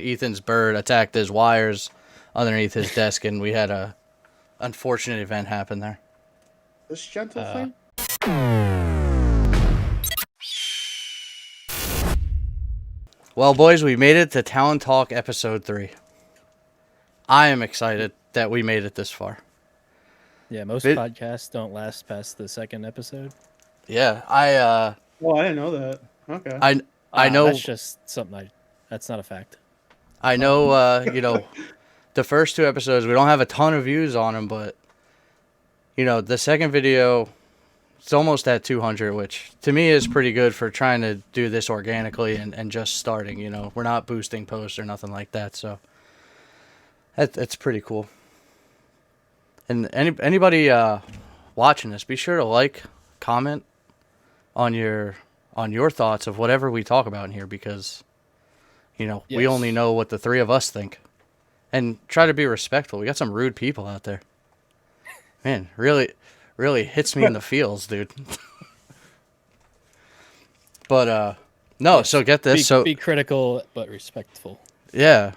Ethan's bird attacked his wires underneath his desk, and we had a unfortunate event happen there. This gentle thing? Well, boys, we made it to Talon Talk episode 3. I am excited that we made it this far. Yeah, most podcasts don't last past the second episode. Yeah, I didn't know that. Okay. I know that's just something that's not a fact. I know the first 2 episodes we don't have a ton of views on them, but the second video it's almost at 200, which to me is pretty good for trying to do this organically and just starting. We're not boosting posts or nothing like that, so that's pretty cool. And anybody watching this, be sure to like, comment on your thoughts of whatever we talk about in here, because we only know what the 3 of us think, and try to be respectful. We got some rude people out there. Man, really hits me in the feels, dude. But no, so get this. Be critical but respectful. Yeah.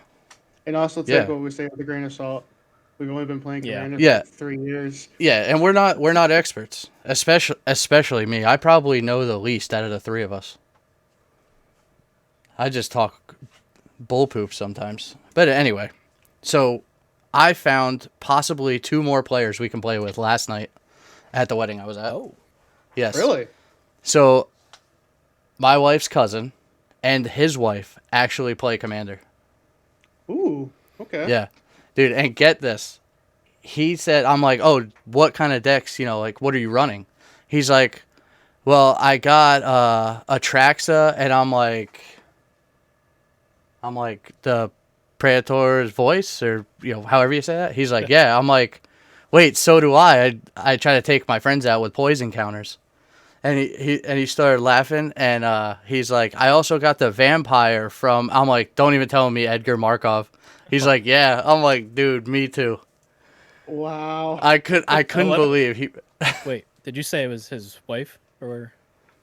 And also take what we say with a grain of salt. We've only been playing Commander for like 3 years. Yeah, and we're not experts, especially me. I probably know the least out of the 3 of us. I just talk bull poop sometimes. But anyway, so I found possibly 2 more players we can play with last night at the wedding I was at. Oh. Yes. Really? So my wife's cousin and his wife actually play Commander. Ooh, okay. Yeah. Dude, and get this. He said, I'm like, oh, what kind of decks, what are you running? He's like, well, I got a Traxa, and I'm like the Praetor's voice, or however you say that. He's like, yeah. I'm like, wait, so do I. I try to take my friends out with poison counters, and he started laughing, and he's like, I also got the vampire from. I'm like, don't even tell me Edgar Markov. He's like, yeah. I'm like, dude, me too. Wow. I couldn't believe he. Wait, did you say it was his wife or?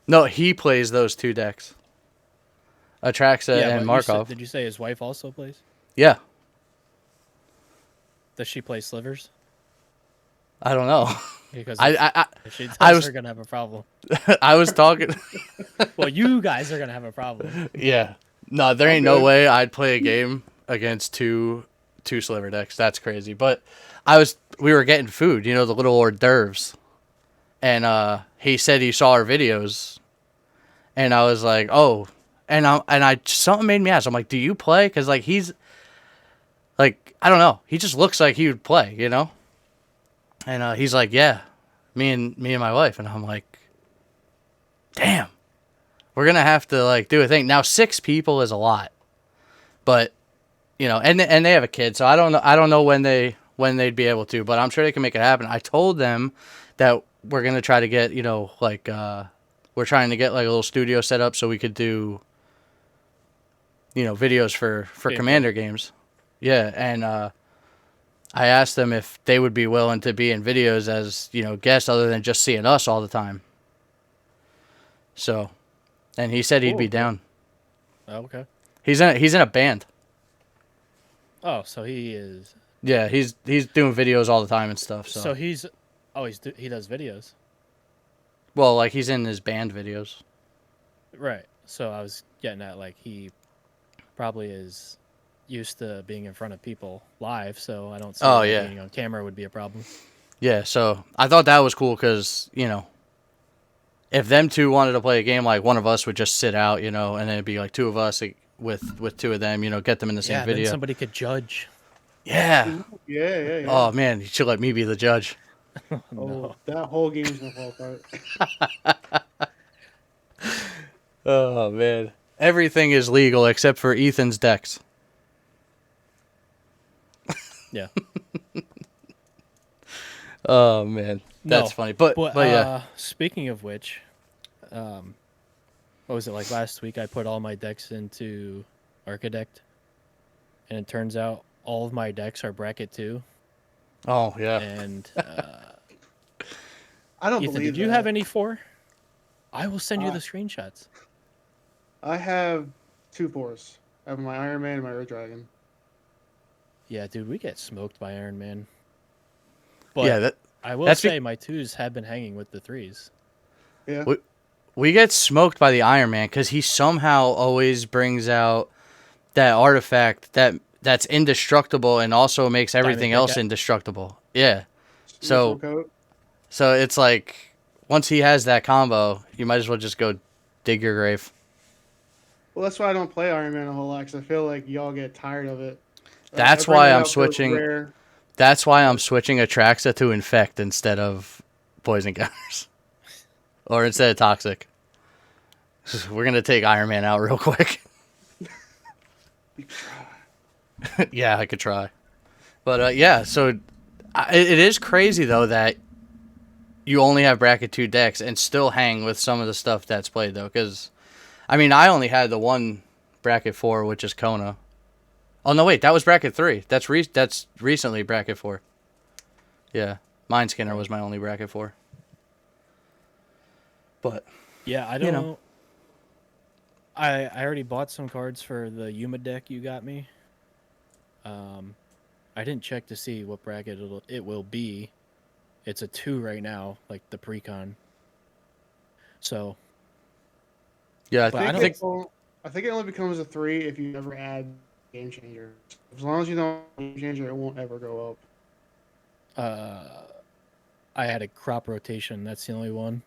No, he plays those 2 decks. Atraxa and Markov. Did you say his wife also plays? Yeah. Does she play slivers? I don't know. Because if she does, we're gonna have a problem. I was talking. Well, you guys are gonna have a problem. Yeah. No, there ain't no way I'd play a game against two sliver decks. That's crazy. But we were getting food, the little hors d'oeuvres, and he said he saw our videos, and I was like, oh, and I something made me ask. I'm like, do you play? Because like he's like, I don't know, he just looks like he would play, and he's like, yeah, me and my wife, and I'm like, damn, we're gonna have to like do a thing now. 6 people is a lot, but and they have a kid, so I don't know when they'd be able to, but I'm sure they can make it happen. I told them that we're gonna try to get we're trying to get like a little studio set up so we could do videos for Commander games. Yeah, and I asked them if they would be willing to be in videos as guests, other than just seeing us all the time. So, and he said he'd be down. Oh, okay. He's in a band. Oh, so he is. Yeah, he's doing videos all the time and stuff. So he does videos. Well, like he's in his band videos. Right. So I was getting at like he probably is used to being in front of people live, so I don't see being on camera would be a problem. Yeah, so I thought that was cool because, if them 2 wanted to play a game, like one of us would just sit out, and then it'd be like 2 of us with 2 of them, get them in the same video. Then somebody could judge. Yeah. Yeah. Oh, man, you should let me be the judge. No. That whole game's gonna fall apart. Oh, man. Everything is legal except for Ethan's decks. Yeah. Oh, man. That's funny. But yeah. Speaking of which, what was it, like last week I put all my decks into Architect, and it turns out all of my decks are bracket 2. Oh, yeah. And I don't Ethan, believe did you that. have any 4? I will send you the screenshots. I have 2 4s. I have my Iron Man and my Red Dragon. Yeah, dude, we get smoked by Iron Man. But yeah, I will say my 2s have been hanging with the 3s. Yeah. We get smoked by the Iron Man because he somehow always brings out that artifact that's indestructible and also makes everything else indestructible. Yeah. So it's like once he has that combo, you might as well just go dig your grave. Well, that's why I don't play Iron Man a whole lot, because I feel like y'all get tired of it. That's why I'm switching. That's why I'm switching Atraxa to Infect instead of Poison Counters. Or instead of Toxic. We're going to take Iron Man out real quick. Yeah, I could try. But yeah, so it is crazy, though, that you only have bracket 2 decks and still hang with some of the stuff that's played, though. Because, I mean, I only had the one bracket 4, which is Kona. Oh, no, wait, that was bracket 3. That's recently bracket 4. Yeah, Mind Skinner was my only bracket 4. But yeah, I don't know. I already bought some cards for the Yuma deck you got me. I didn't check to see what bracket it will be. It's a 2 right now, like the pre-con. So yeah, I think it only becomes a 3 if you ever add Game Changer. As long as you don't Game Changer, it won't ever go up. I had a crop rotation. That's the only one.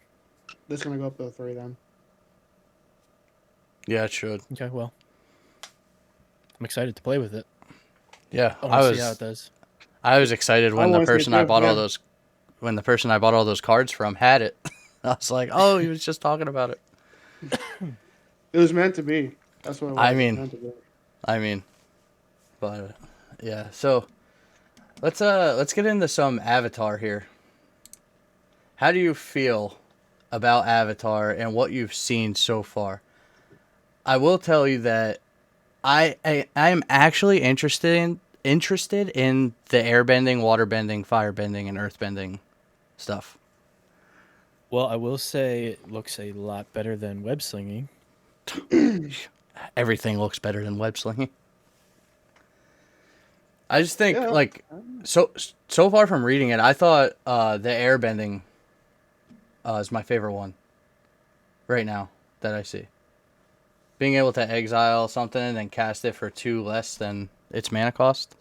This is gonna go up to a 3 then. Yeah, it should. Okay, well, I'm excited to play with it. Yeah, I want to see how it does. I was excited when the person I bought all those, when the person I bought all those cards from had it. I was like, oh, he was just talking about it. It was meant to be. That's what it was. I mean, but yeah. So let's get into some Avatar here. How do you feel about Avatar and what you've seen so far? I will tell you that I am actually interested in the airbending, waterbending, firebending, and earthbending stuff. Well, I will say it looks a lot better than web slinging. Everything looks better than web slinging. I just think so far from reading it, I thought the airbending is my favorite one right now that I see. Being able to exile something and then cast it for 2 less than its mana cost.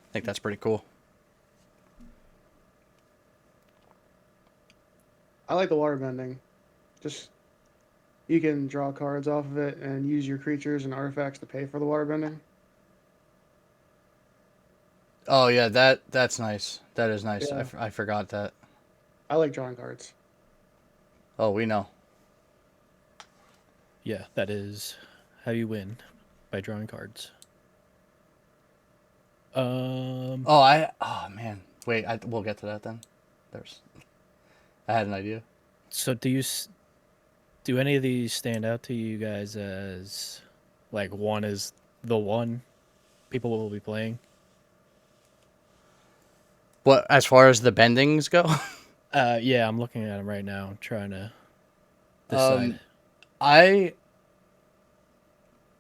I think that's pretty cool. I like the waterbending. Just you can draw cards off of it and use your creatures and artifacts to pay for the waterbending. Oh yeah, that's nice. That is nice. Yeah. I forgot that. I like drawing cards. Oh, we know. Yeah, that is how you win, by drawing cards. Oh man. Wait, we'll get to that then. I had an idea. So do any of these stand out to you guys as like one is the one people will be playing? What, as far as the bendings go? Yeah, I'm looking at them right now. I'm trying to decide.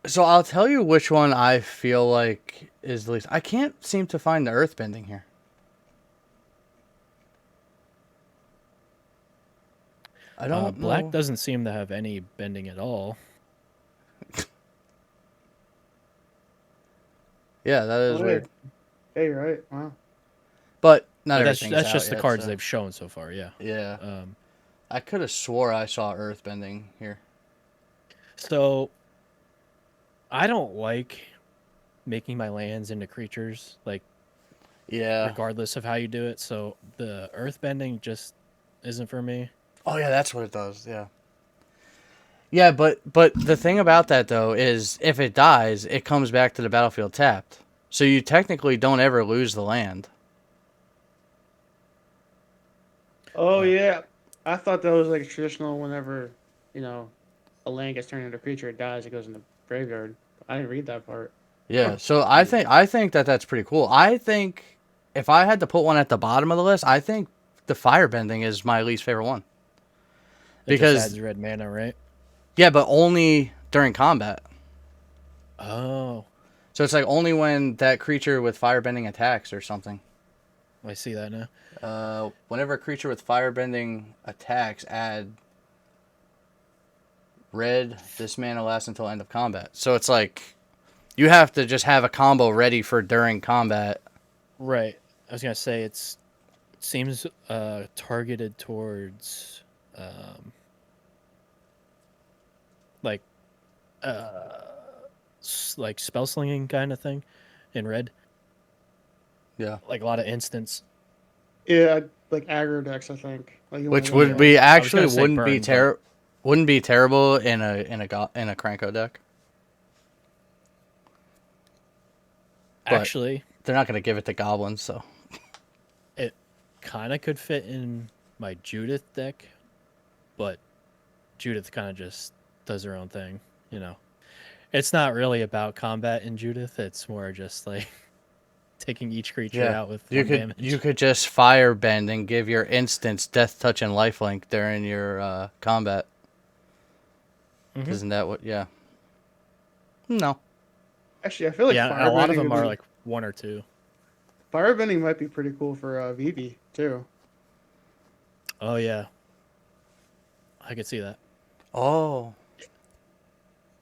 So I'll tell you which one I feel like is the least. I can't seem to find the earthbending here. I don't know. Black doesn't seem to have any bending at all. Yeah, that is weird. Hey, you're right. Wow. But not everything's that's just out the cards so. They've shown so far, yeah. Yeah. I could have swore I saw earthbending here. So I don't like making my lands into creatures, like, yeah, regardless of how you do it. So the earthbending just isn't for me. Oh yeah, that's what it does. Yeah. Yeah, but the thing about that though is if it dies, it comes back to the battlefield tapped. So you technically don't ever lose the land. Oh yeah, I thought that was like traditional. Whenever a land gets turned into a creature, it dies. It goes in the graveyard. I didn't read that part. Yeah, so I think that's pretty cool. I think if I had to put one at the bottom of the list, I think the firebending is my least favorite one. Because it adds red mana, right? Yeah, but only during combat. Oh, So it's like only when that creature with firebending attacks or something. I see that now. Whenever a creature with firebending attacks, add red. This mana lasts until end of combat. So it's like you have to just have a combo ready for during combat. Right. I was gonna say it seems targeted towards like like spell slinging kind of thing in red. Yeah. Like a lot of instants. Yeah, like aggro decks, I think. Like you Which wanna would go- be I was actually gonna say burn, but wouldn't be terrible in a Cranko deck. But actually, they're not gonna give it to goblins, so it kind of could fit in my Judith deck, but Judith kind of just does her own thing, you know. It's not really about combat in Judith. It's more just like taking each creature out with one damage. You could just firebend and give your instants death touch and lifelink during your combat. Mhm. Isn't that what? Yeah. No. Actually, I feel like Yeah, a lot of them are would like one or two. firebending might be pretty cool for Vivi too. Oh yeah, I could see that. Oh.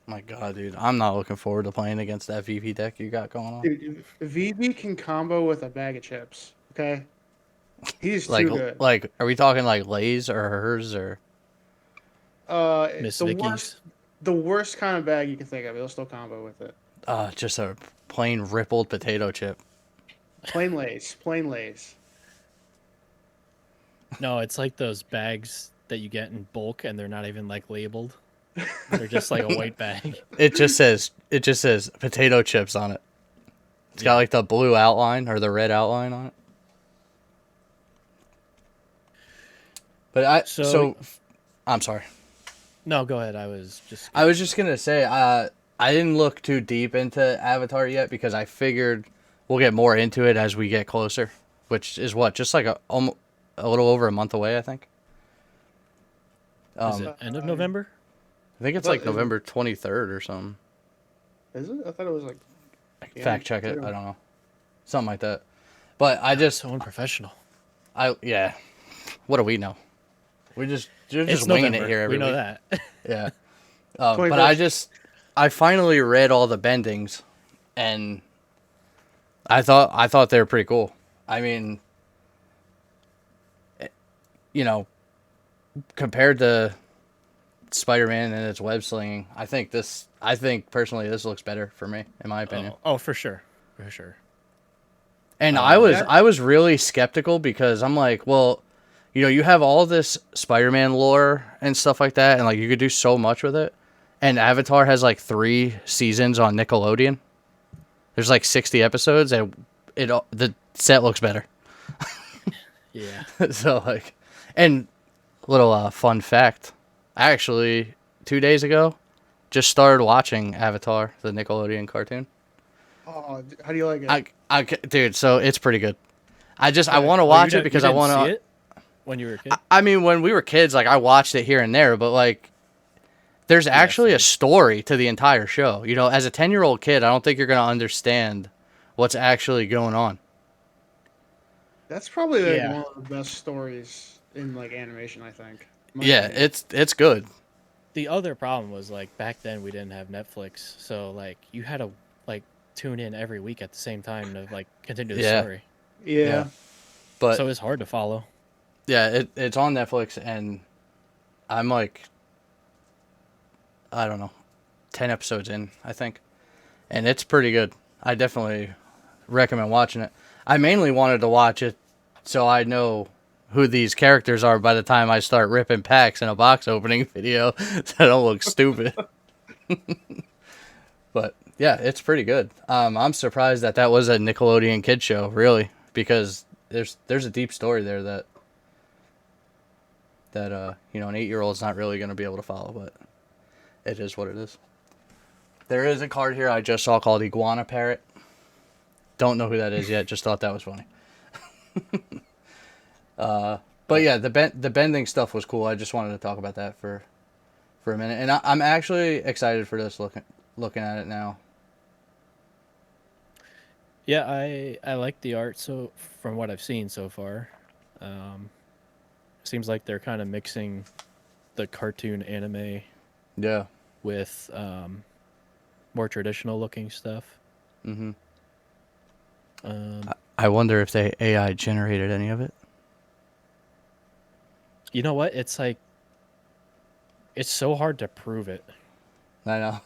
My God, dude, I'm not looking forward to playing against that VP deck you got going on. Dude, Vivi can combo with a bag of chips. Okay, he's too good. Like, are we talking like Lay's or hers or? Miss The Vicky's. worst kind of bag you can think of. He'll still combo with it. Just a plain rippled potato chip. Plain Lays, plain Lays. No, it's like those bags that you get in bulk and they're not even like labeled. They're just like a white bag. It just says potato chips on it. It's got like the blue outline or the red outline on it. But I'm sorry. No, go ahead. I was just gonna say I didn't look too deep into Avatar yet because I figured we'll get more into it as we get closer, which is just like a little over a month away, I think. Is it end of November? I think it's like November 23rd or something. Is it? I thought it was like. Fact check it. I don't know, something like that. But I just so unprofessional. What do we know? You're just It's winging November. it here. We know week. that. Yeah. But I finally read all the bendings, and I thought they were pretty cool. I mean, compared to Spider-Man and its web slinging, I think personally this looks better for me, in my opinion. Oh, for sure. For sure. And I was really skeptical because I'm like, well, you have all this Spider-Man lore and stuff like that, and like you could do so much with it. And Avatar has like 3 seasons on Nickelodeon. There's like 60 episodes, and the set looks better. Yeah. So like, and little fun fact, I actually 2 days ago just started watching Avatar, the Nickelodeon cartoon. Oh, how do you like it? Dude, so it's pretty good. I want to watch it because I want to see it when you were a kid. I mean, when we were kids, like I watched it here and there, but like there's actually a story to the entire show. As a 10-year-old kid, I don't think you're going to understand what's actually going on. That's probably one of the best stories in like animation, I think. Yeah, it's good. The other problem was like back then we didn't have Netflix, so like you had to like tune in every week at the same time to like continue the story. Yeah. But so it's hard to follow. Yeah, it's on Netflix, and I'm like, I don't know, 10 episodes in, I think. And it's pretty good. I definitely recommend watching it. I mainly wanted to watch it so I know who these characters are by the time I start ripping packs in a box opening video so I don't look stupid. But yeah, it's pretty good. I'm surprised that was a Nickelodeon kid show, really, because there's a deep story there that an 8-year-old's not really going to be able to follow, but it is what it is. There is a card here I just saw called Iguana Parrot. Don't know who that is yet, just thought that was funny. But yeah, the bending stuff was cool. I just wanted to talk about that for a minute. And I'm actually excited for this looking at it now. Yeah, I like the art so from what I've seen so far. Um, Seems like they're kind of mixing the cartoon anime Yeah. with more traditional looking stuff. Mm-hmm. Um, I wonder if they AI generated any of it. you know what? It's like it's so hard to prove it. I know.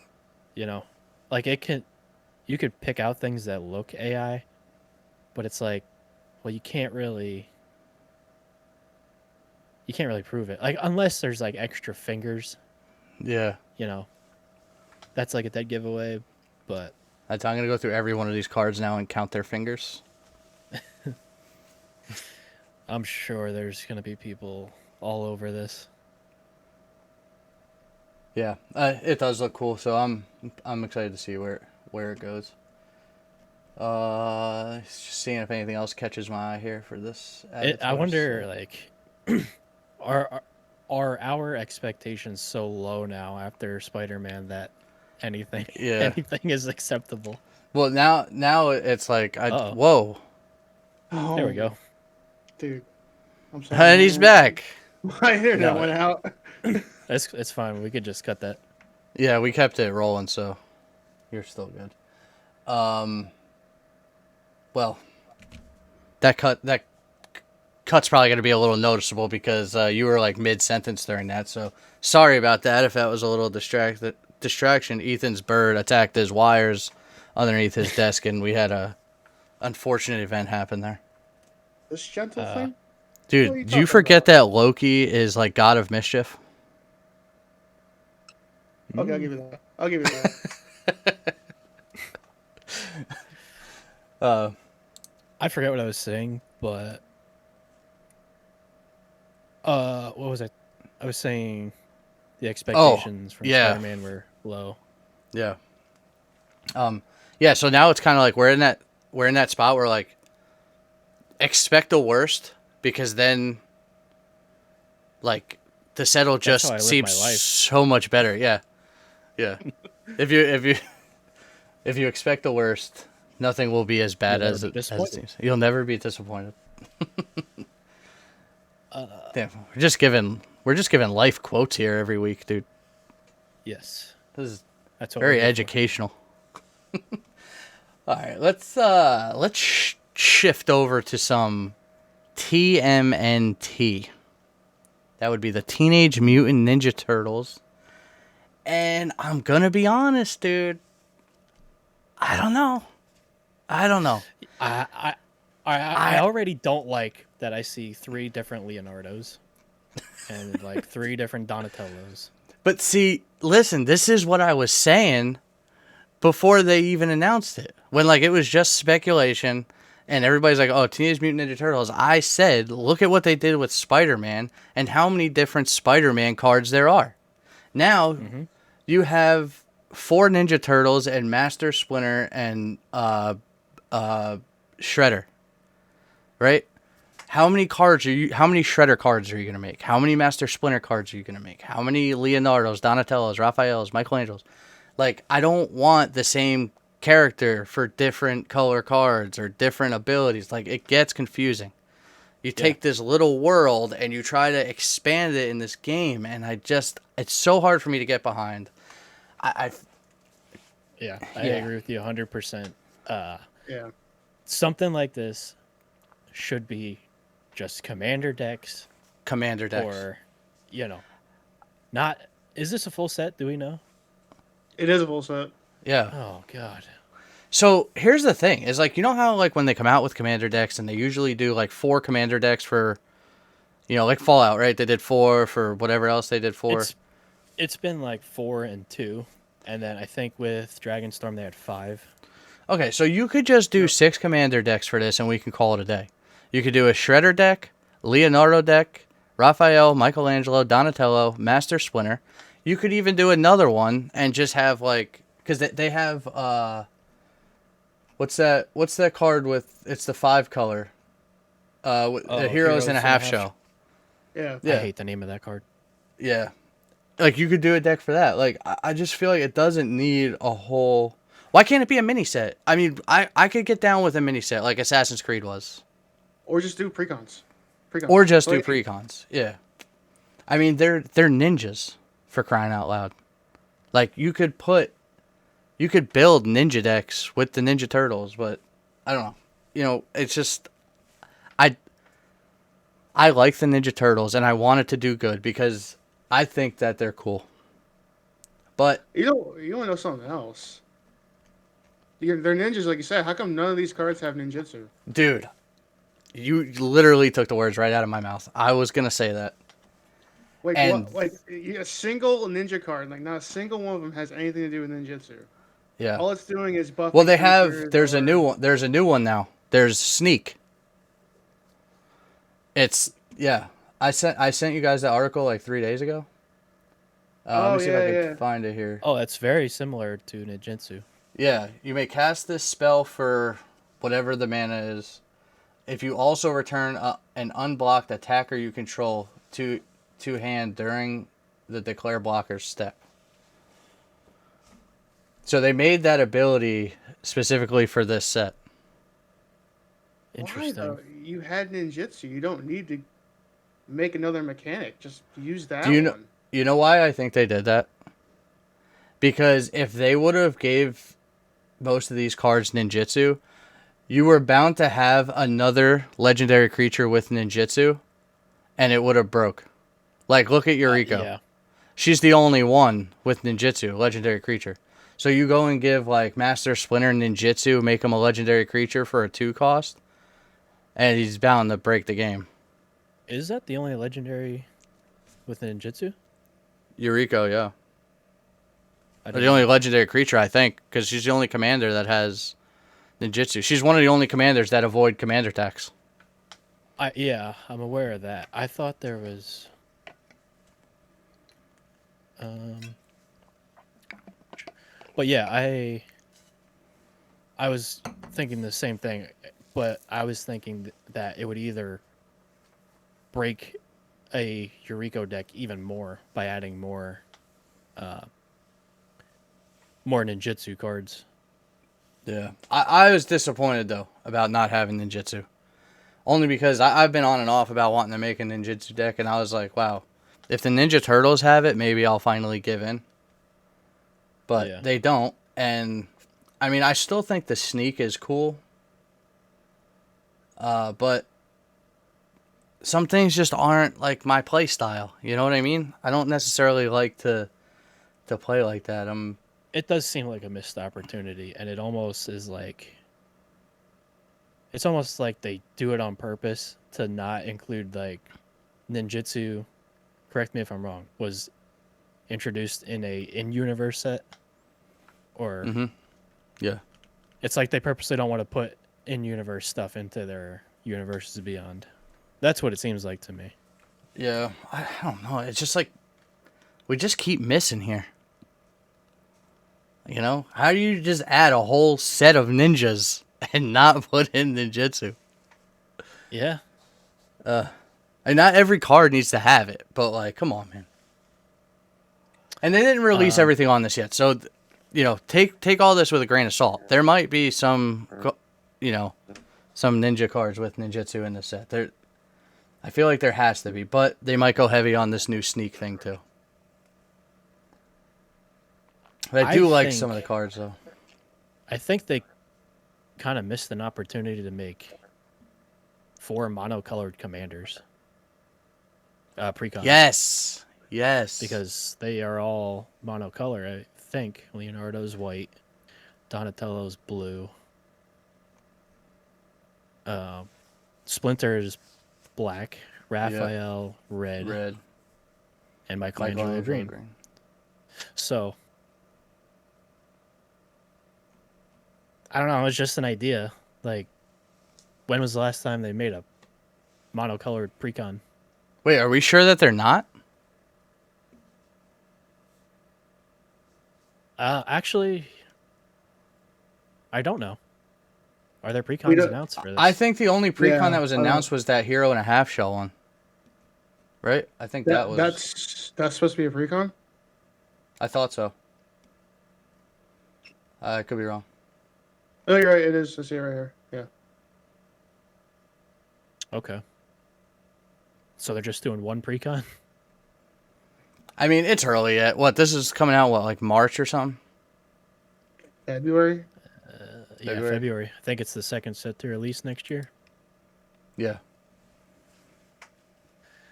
You know, like you could pick out things that look AI, but it's like, well, you can't really prove it. Like unless there's like extra fingers, Yeah. you know, that's like a dead giveaway. But I'm gonna go through every one of these cards now and count their fingers. I'm sure there's gonna be people all over this. Yeah, it does look cool. So I'm excited to see where it goes. Just seeing if anything else catches my eye here for this I avatar. wonder, So. like, are are our expectations so low now after Spider-Man that anything Yeah. anything is acceptable? Well, now it's like Oh, whoa, there we Oh, go. dude. I'm sorry. and he's back. My internet No, went out. it's fine. We could just cut that. Yeah, we kept it rolling, so you're still good. Well, that cut's probably gonna be a little noticeable because you were like mid sentence during that. So sorry about that if that was a little distraction. Ethan's bird attacked his wires underneath his desk, and we had a unfortunate event happen there. This gentle Uh, thing? What are you Dude, do you talking forget about? that Loki is like god of mischief? Okay, I'll give you that. I'll give you that. I forget what I was saying, but what was I? I was saying the Oh, expectations from yeah, Spider-Man were low. yeah, yeah. So now it's kind of like we're in that spot where like expect the worst because then like the set will That's how just I live seem my life. so much better. Yeah, yeah. If you expect the worst, nothing will be as bad You'll never as be it disappointed. seems. You'll never be disappointed. Damn, we're just giving life quotes here every week, dude. Yes, This is that's what we're very here for. educational. All right, let's shift over to some TMNT. That would be the Teenage Mutant Ninja Turtles. And I'm gonna be honest, dude. I don't know. I don't know. I I I I already don't like that I see 3 different Leonardos and like 3 different Donatellos. But see, listen, this is what I was saying before they even announced it. When like it was just speculation and everybody's like, "Oh, Teenage Mutant Ninja Turtles." I said, "Look at what they did with Spider-Man and how many different Spider-Man cards there are." Now, Mm-hmm. you have 4 Ninja Turtles and Master Splinter and Shredder, right? How many cards are you? How many Shredder cards are you gonna make? How many Master Splinter cards are you gonna make? How many Leonardos, Donatellos, Raphaels, Michelangelos? Like, I don't want the same character for different color cards or different abilities. Like, it gets confusing. You Yeah, take this little world and you try to expand it in this game, and it's so hard for me to get behind. I yeah, I yeah, agree with you 100%. Yeah. Something like this should be just commander decks Commander decks. or, you know, not. Is this a full set? Do we know? It is a full set. Yeah. Oh God. So here's the thing: is like how like when they come out with commander decks and they usually do like 4 commander decks for like Fallout, right? They did 4 for whatever else they did 4. It's been like 4 and 2, and then I think with Dragonstorm they had 5. Okay, so you could just do Yep. 6 commander decks for this, and we can call it a day. You could do a Shredder deck, Leonardo deck, Raphael, Michelangelo, Donatello, Master Splinter. You could even do another one and just have like because they have what's that card with it's the 5 color Oh, heroes in a half shell. Yeah. I Yeah, hate the name of that card. yeah. Like you could do a deck for that. Like I just feel like it doesn't need a whole. Why can't it be a mini set? I mean, I could get down with a mini set like Assassin's Creed was. Or just do precons. Or just do Like, precons. Yeah. I mean, they're ninjas, for crying out loud. Like, you could build ninja decks with the Ninja Turtles, but I don't know. You know, it's just I like the Ninja Turtles and I want it to do good because I think that they're cool. But you don't know something else. They're ninjas, like you said. How come none of these cards have ninjutsu? dude, you literally took the words right out of my mouth. I was gonna say that. Like And what? Like a single ninja card, like not a single one of them has anything to do with ninjutsu. yeah. All it's doing is buffing. Well, they have. creatures There's a or- new one. There's a new one now. There's Sneak. It's yeah. I sent you guys that article like 3 days ago. Let me see if I can find it here. Oh, that's very similar to ninjutsu. Yeah, you may cast this spell for whatever the mana is. If you also return an unblocked attacker you control to hand during the declare blocker's step. So they made that ability specifically for this set. Interesting. Why, though? You had ninjutsu. You don't need to make another mechanic. Just use that Do you know? one. You know why I think they did that? Because if they would have gave most of these cards ninjutsu, you were bound to have another legendary creature with ninjutsu, and it would have broke. Like, look at Yuriko. Yeah. She's the only one with ninjutsu, legendary creature. So you go and give, like, Master Splinter ninjutsu, make him a legendary creature for a 2 cost, and he's bound to break the game. Is that the only legendary with ninjutsu? Yuriko, yeah. I Or didn't the only legendary creature, I think, because she's the only commander that has ninjutsu. She's one of the only commanders that avoid commander attacks. Yeah, I'm aware of that. I thought there was. But yeah, I was thinking the same thing, but I was thinking that it would either break a Yuriko deck even more by adding more ninjutsu cards. Yeah. I was disappointed, though, about not having ninjutsu. Only because I've been on and off about wanting to make a ninjutsu deck, and I was like, wow, if the Ninja Turtles have it, maybe I'll finally give in. But Yeah. they don't, and I mean, I still think the Sneak is cool. But some things just aren't like my play style. You know what I mean? I don't necessarily like to play like that. It does seem like a missed opportunity, and it almost is like. It's almost like they do it on purpose to not include, like, ninjutsu, correct me if I'm wrong, was introduced in a in-universe set, or yeah. it's like they purposely don't want to put in-universe stuff into their universes beyond. That's what it seems like to me. Yeah, I don't know. It's just like we just keep missing here. You know, how do you just add a whole set of ninjas and not put in ninjutsu? Yeah. And not every card needs to have it, but like, come on, man. And they didn't release everything on this yet, so you know, take all this with a grain of salt. There might be some, you know, some ninja cards with ninjutsu in the set. I feel like there has to be, but they might go heavy on this new Sneak thing too. But I do like some of the cards though. I think they kind of missed an opportunity to make 4 monocolored commanders. Precons. Yes. Because they are all monocolor, I think. Leonardo's white, Donatello's blue, Splinter is black, Raphael red, and Michelangelo green. So, I don't know, it's just an idea. Like, when was the last time they made a monocolored precon? Wait, are we sure that they're not? Actually, I don't know. Are there precons announced for this? I think the only precon that was announced was that Hero and a Half Shell one. Right? I think that was. That's supposed to be a precon? I thought so. I could be wrong. Oh, you're right. It is. I see it right here. Yeah. Okay. So they're just doing one pre-con? I mean, it's early yet. What, this is coming out, what, like March or something? February. Yeah, February? February. I think it's the second set to release next year. Yeah.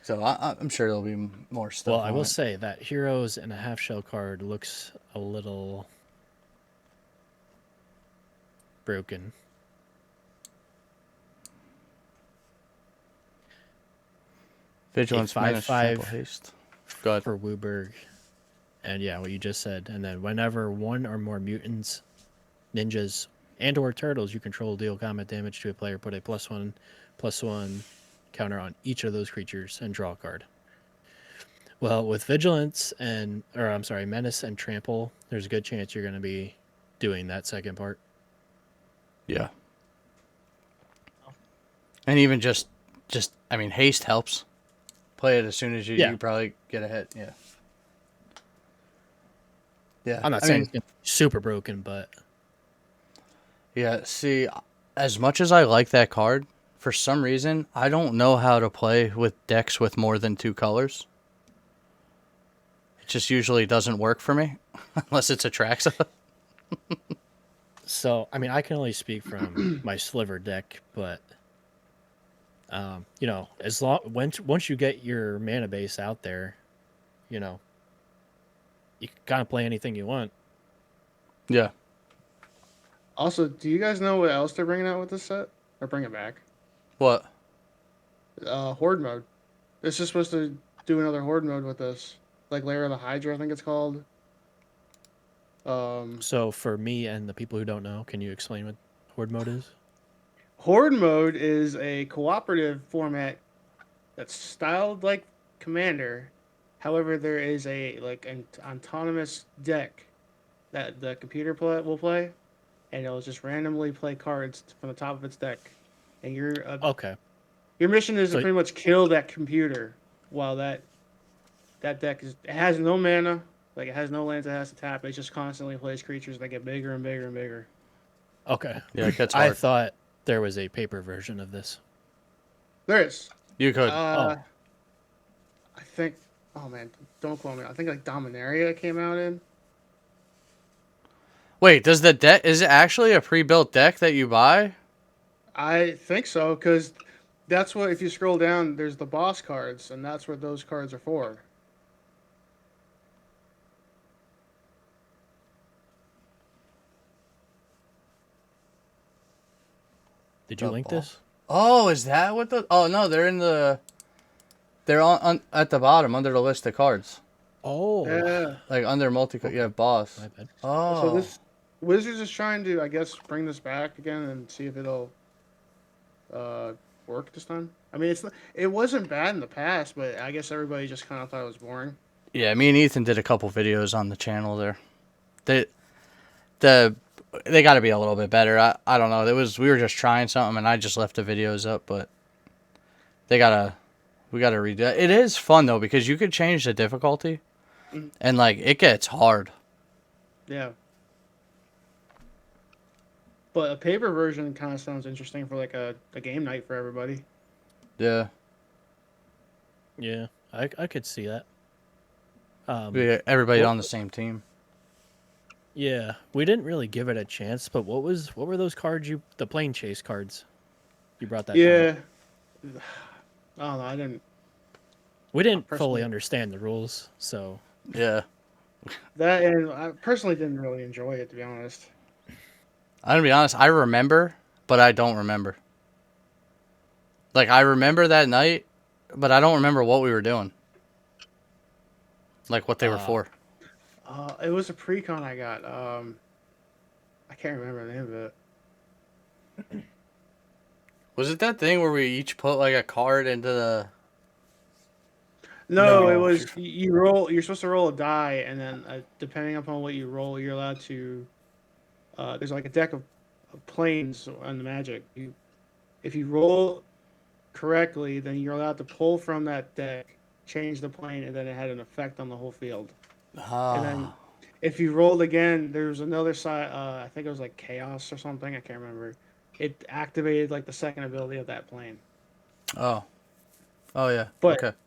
So I'm sure there'll be more stuff. Well, I on will it. say that Heroes and a half shell card looks a little broken. Vigilance, a Menace, Trample, 5/5 Haste. Go ahead. for Wooburg. And yeah, what you just said. And then whenever one or more mutants, ninjas, and or turtles you control deal combat damage to a player, put a +1/+1 counter on each of those creatures and draw a card. Well, with Vigilance Menace and Trample, there's a good chance you're going to be doing that second part. Yeah. And even just I mean, haste helps. Play it as soon as you probably get a hit. Yeah. Yeah. I'm not saying it's super broken, but yeah. See, as much as I like that card, for some reason I don't know how to play with decks with more than 2 colors. It just usually doesn't work for me, unless it's Atraxa. So I mean, I can only speak from my sliver deck, but as long once you get your mana base out there, you know, you can kind of play anything you want. Yeah. Also, do you guys know what else they're bringing out with this set? Or bring it back? What? Horde mode. It's just supposed to do another horde mode with this, like Lair of the Hydra, I think it's called. So for me and the people who don't know, can you explain what Horde mode is? Horde mode is a cooperative format that's styled like Commander. However, there is an autonomous deck that the computer will play, and it'll just randomly play cards from the top of its deck. And Okay. your mission is to So- pretty much kill that computer while that deck it has no mana, like it has no lands it has to tap. It just constantly plays creatures that get bigger and bigger and bigger. Okay. Yeah, it gets I hard. thought there was a paper version of this. There is. You could. I think. Oh man, don't quote me. I think like Dominaria came out in. Wait, does the deck is it actually a pre-built deck that you buy? I think so, because that's what, if you scroll down, there's the boss cards, and that's what those cards are for. Did you The link ball. this? Oh, is that what the? Oh no, they're on at the bottom under the list of cards, Oh. Yeah. like under multi. You have boss. My bad. Oh, So this Wizards is trying to, I guess, bring this back again and see if it'll work this time. I mean, it wasn't bad in the past, but I guess everybody just kind of thought it was boring. yeah. Me and Ethan did a couple videos on the channel there. They got to be a little bit better. I don't know. We were just trying something, and I just left the videos up, but we gotta redo it. It is fun though because you could change the difficulty, Mhm. and like it gets hard. Yeah. But a paper version kind of sounds interesting for like a game night for everybody. Yeah. Yeah, I could see that. Everybody Well- on the same team. Yeah, we didn't really give it a chance, but what were those cards the plane chase cards? You brought that down. Yeah. I don't know. I didn't. We didn't Personally- fully understand the rules, so Yeah. That, and I personally didn't really enjoy it, to be honest. I'm gonna be honest. I remember, but I don't remember. Like I remember that night, but I don't remember what we were doing. Like what they were for. It was a pre-con I got. I can't remember the name of it. Was it that thing where we each put like a card into the? No, No. it was you roll. You're supposed to roll a die, and then depending upon what you roll, you're allowed to. There's like a deck of planes on the Magic. If you roll correctly, then you're allowed to pull from that deck, change the plane, and then it had an effect on the whole field. And then if you rolled again, there was another side. I think it was like chaos or something. I can't remember. It activated like the second ability of that plane. Oh. Oh yeah. But Okay.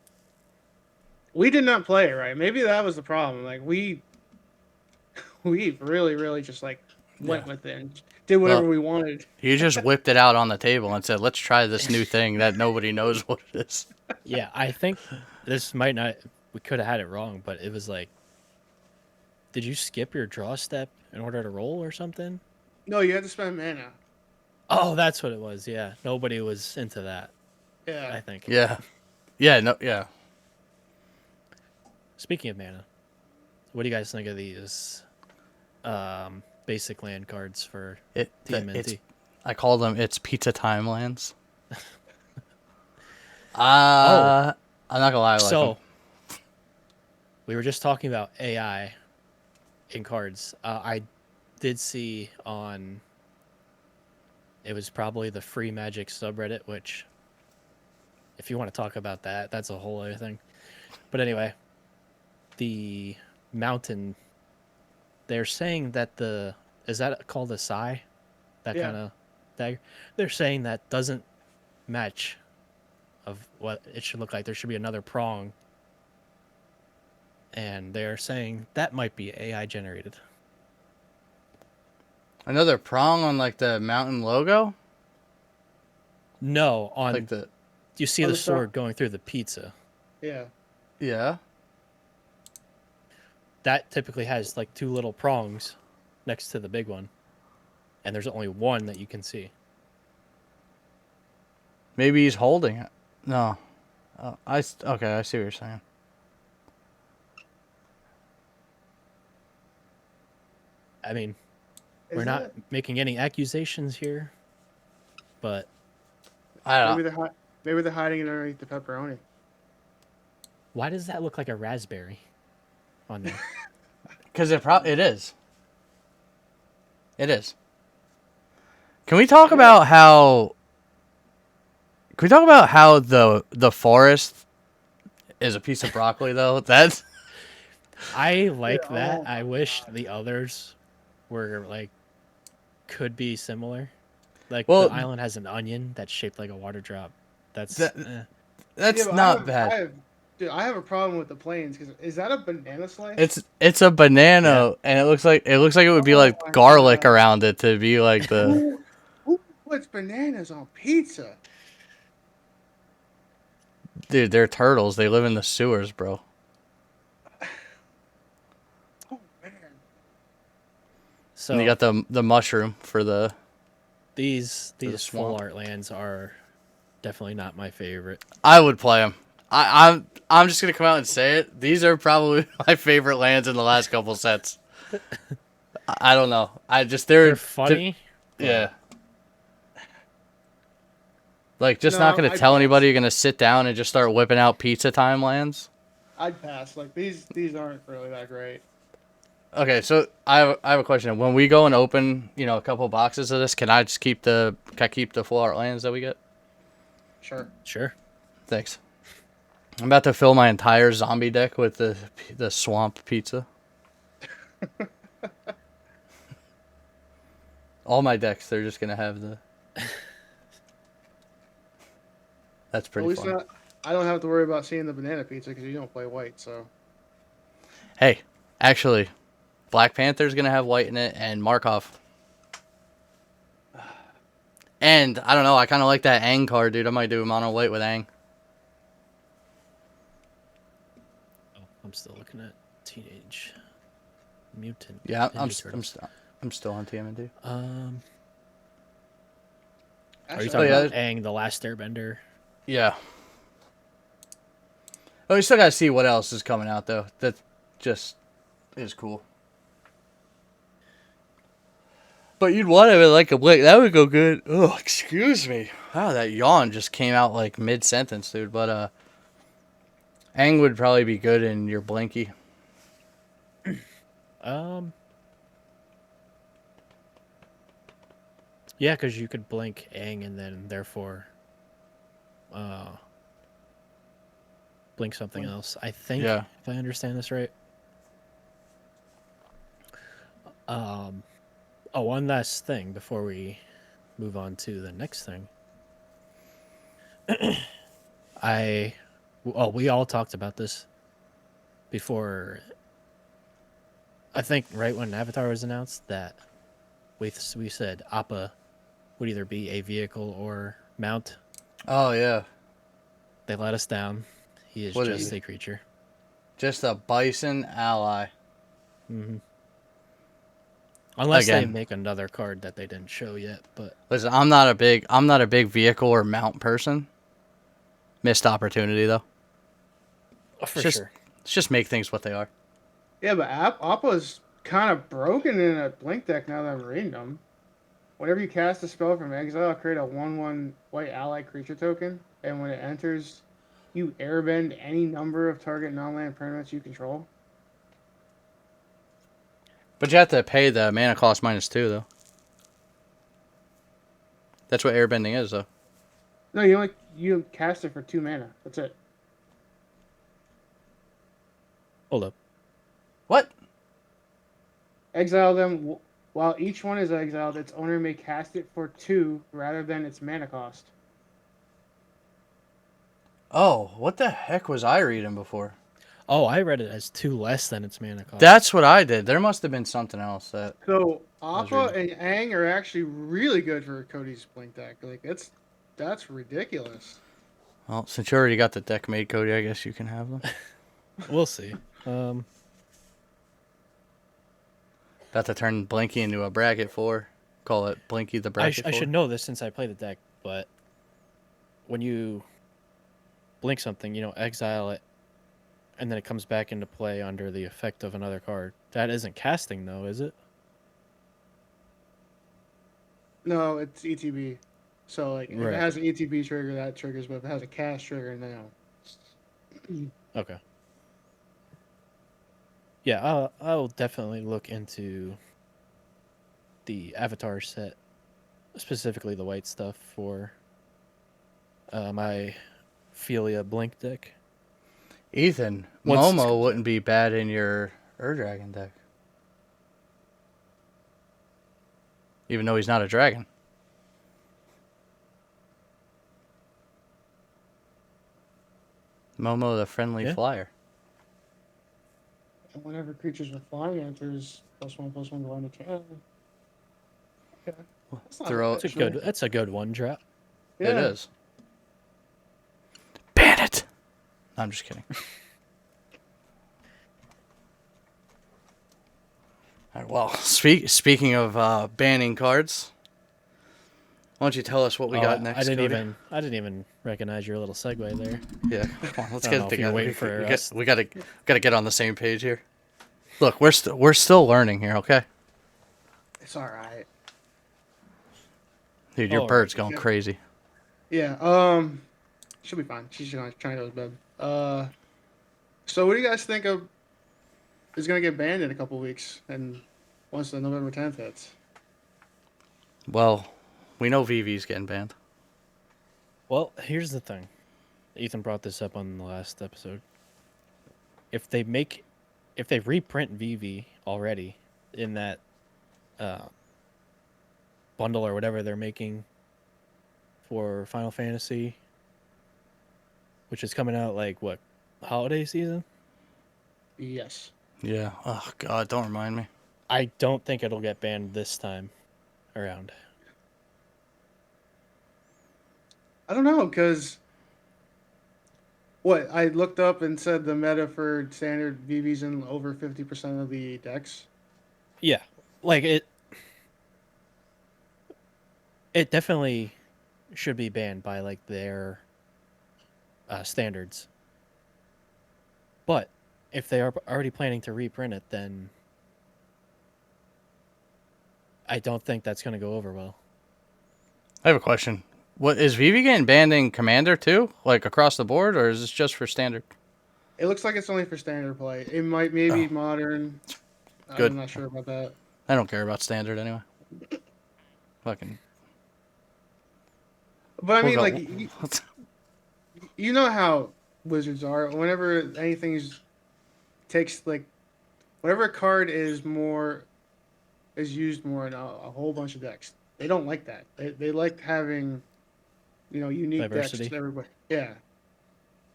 we did not play it right. Maybe that was the problem. Like we really just like Yeah. went with it and did whatever Well, we wanted. you just whipped it out on the table and said, "Let's try this new thing that nobody knows what it is." Yeah, I think this might not. We could have had it wrong, but it was like, did you skip your draw step in order to roll or something? No, you had to spend mana. Oh, that's what it was. Yeah, nobody was into that. Yeah. I think. Yeah. Yeah. No. Yeah. Speaking of mana, what do you guys think of these basic land cards for TMNT? I call them it's pizza time lands. Oh, I'm not gonna lie. I like so them. we were just talking about AI in cards. I did see on it was probably the Free Magic subreddit, which if you want to talk about that, that's a whole other thing. But anyway, the mountain, they're saying that is that called a Sai? That Yeah. kind of dagger? They're saying that doesn't match of what it should look like. There should be another prong. And they're saying that might be AI generated. Another prong on like the mountain logo. No, Like the you see On the the star- sword going through the pizza. Yeah. yeah. That typically has like two little prongs next to the big one. And there's only one that you can see. Maybe he's holding it. No. Okay. I see what you're saying. I mean, Is we're not that- making any accusations here, but I don't maybe know. maybe they're hiding it underneath the pepperoni. why does that look like a raspberry on there? Because it is. It is. Can we talk about how? Can we talk about how the forest is a piece of broccoli though? That's I like Yeah, that. oh I my wish the others were like could be similar. Like Well, the island has an onion that's shaped like a water drop. That's that eh. that's Yeah, but not bad. dude, I have a problem with the planes because is that a banana slice? It's a banana, Yeah. and it looks like it would be Oh like my garlic God. around it to be like the Who puts bananas on pizza? dude. They're turtles. They live in the sewers, bro. Oh man. So And you got the mushroom for the. these the full swamp. art lands are definitely not my favorite. I would play them. I'm just gonna come out and say it. These are probably my favorite lands in the last couple sets. I don't know. I just They're funny. Yeah. Like just No, not gonna I'd tell pass. anybody. You're gonna sit down and just start whipping out pizza time lands. I'd pass. Like these aren't really that great. Okay, so I have a question. When we go and open, a couple boxes of this, can I keep the full art lands that we get? Sure. Sure. Thanks. I'm about to fill my entire zombie deck with the swamp pizza. All my decks, they're just gonna have the. That's At pretty least fun. I don't have to worry about seeing the banana pizza because you don't play white. So Hey, actually, Black Panther's gonna have white in it, and Markov. And I don't know, I kind of like that Aang card, dude. I might do mono white with Aang. Oh, I'm still looking at Teenage Mutant. Yeah, Ninja Turtles. I'm still on TMNT. Are you actually, talking yeah, about Aang, the Last Airbender? Yeah. Oh, we still gotta see what else is coming out though. That just is cool. But you'd want it like a blink. That would go good. Oh, excuse me. Wow, that yawn just came out like mid sentence, dude. But Aang would probably be good in your Blinky. Yeah, because you could blink Aang and then therefore blink something else. I think, Yeah. if I understand this right. Oh, one last thing before we move on to the next thing. We all talked about this before. I think right when Avatar was announced that we said Appa would either be a vehicle or mount. Oh yeah. They let us down. He is What just is he? a creature. Just a bison ally. Mm-hmm. Unless they Again. make another card that they didn't show yet, but Listen, I'm not a big vehicle or mount person. Missed opportunity though. for sure. Let's just make things what they are. Yeah, but Appa's kind of broken in a Blink deck now that I'm reading them. Whenever you cast a spell from exile, create a 1/1 white ally creature token, and when it enters, you airbend any number of target non-land permanents you control. But you have to pay the mana cost -2 though. That's what airbending is though. No, you cast it for 2 mana. That's it. Hold up. What? Exile them while each one is exiled. Its owner may cast it for 2 rather than its mana cost. Oh, what the heck was I reading before? Oh, I read it as 2 less than its mana cost. That's what I did. There must have been something else that. So was Appa reading. and Aang are actually really good for Cody's Blink deck. Like that's ridiculous. Well, since you already got the deck made, Cody, I guess you can have them. We'll see. About to turn Blinky into a bracket 4. Call it Blinky the bracket 4. I should know this since I play the deck, but when you blink something, exile it, and then it comes back into play under the effect of another card. That isn't casting, though, is it? No, it's ETB. So like if Right. it has an ETB trigger, that triggers. But if it has a cast trigger, no. Okay. Yeah, I'll definitely look into the Avatar set, specifically the white stuff for my Philia Blink deck. Ethan, Once this Momo comes wouldn't be bad in your Ur-Dragon deck. Even though he's not a dragon. Momo the friendly flyer. And whenever creatures with flying enters, +1/+1 to land attack. Okay. Throw That's a good one drop. Yeah. It is. Ban it! No, I'm just kidding. All right, well, speaking of banning cards, why don't you tell us what we got next? I Cody? didn't even recognize your little segue there. Yeah, come on, let's I get don't know it if you're together. waiting for us. We gotta get on the same page here. Look, we're still learning here, okay? It's all right. Dude, your Oh, bird's going crazy. Yeah. She'll be fine. She's trying to go to bed. So what do you guys think of is gonna get banned in a couple weeks and once the November 10th hits? Well, we know VV's getting banned. Well, here's the thing. Ethan brought this up on the last episode. If they reprint VV already in that bundle or whatever they're making for Final Fantasy, which is coming out like what, holiday season? Yes. Yeah. Oh God, don't remind me. I don't think it'll get banned this time around. I don't know, because what I looked up and said the meta for standard VV's in over 50% of the decks. Yeah, like it definitely should be banned by like their standards. But if they are already planning to reprint it, then I don't think that's going to go over well. I have a question. What is VV getting banned in Commander too, like across the board, or is this just for Standard? It looks like it's only for standard play. It might maybe modern. Good. I'm not sure about that. I don't care about Standard anyway. Fucking. But I mean, We'll like, you know how Wizards are. Whenever anything takes like, whenever a card is more is used more in a whole bunch of decks. They don't like that. They like having, unique Diversity. decks to everybody. Yeah.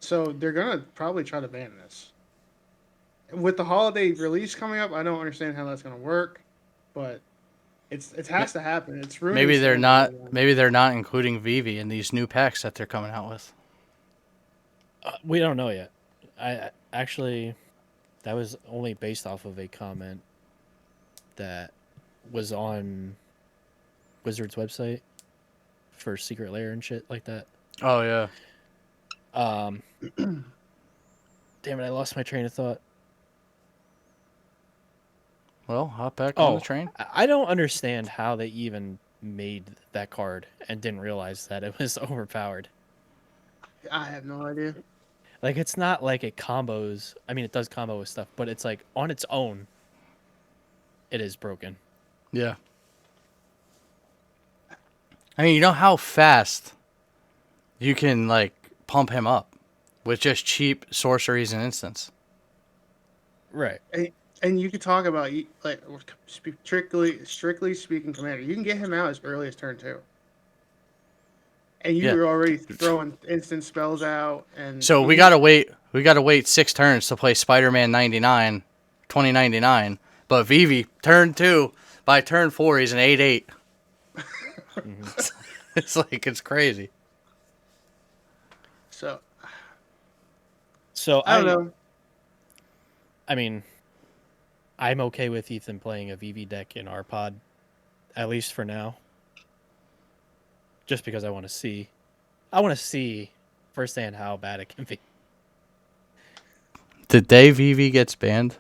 So they're gonna probably try to ban this. With the holiday release coming up, I don't understand how that's gonna work, but it has to happen. It's ruining Maybe they're standard not. for them. Maybe they're not including Vivi in these new packs that they're coming out with. We don't know yet. I actually, that was only based off of a comment that was on Wizards website for Secret Lair and shit like that. Oh yeah. Um, damn it, I lost my train of thought. Well, hop back on the train. I don't understand how they even made that card and didn't realize that it was overpowered. I have no idea. Like, it's not like it combos. I mean, it does combo with stuff, but it's like on its own, it is broken. Yeah. I mean, you know how fast you can like pump him up with just cheap sorceries and instants. Right. And you could talk about like strictly speaking, Commander. You can get him out as early as turn 2, and you're already throwing instant spells out. And so we gotta wait. We gotta wait 6 turns to play Spider-Man 99, 2099. But Vivi turn 2. By turn 4, he's an 8/8. It's like it's crazy. So I don't know. I mean, I'm okay with Ethan playing a VV deck in our pod, at least for now. Just because I want to see firsthand how bad it can be. The day Vivi gets banned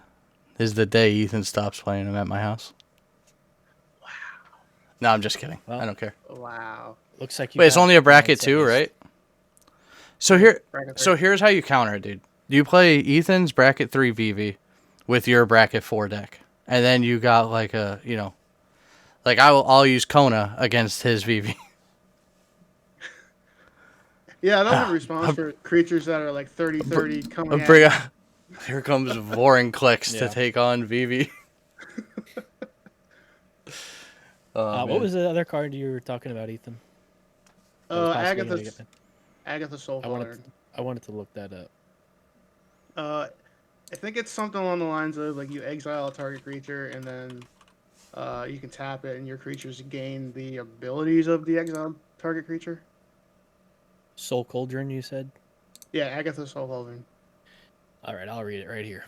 is the day Ethan stops playing him at my house. Wow. No, I'm just kidding. Well, I don't care. Wow. Looks like you. Wait, it's only a bracket 2, right? So Bracket here's how you counter it, dude. You play Ethan's bracket 3 VV with your bracket 4 deck, and then you got like a like I'll use Kona against his VV. Yeah, I don't have a response for creatures that are like 30-30 coming at. Here comes Voring Clicks Yeah. to take on VV. What was the other card you were talking about, Ethan? That was possibly gonna get banned? Agatha Soul I wanted to look that up. I think it's something along the lines of like you exile a target creature and then you can tap it and your creatures gain the abilities of the exiled target creature. Soul Cauldron, you said? Yeah, Agatha Soul Cauldron. All right, I'll read it right here.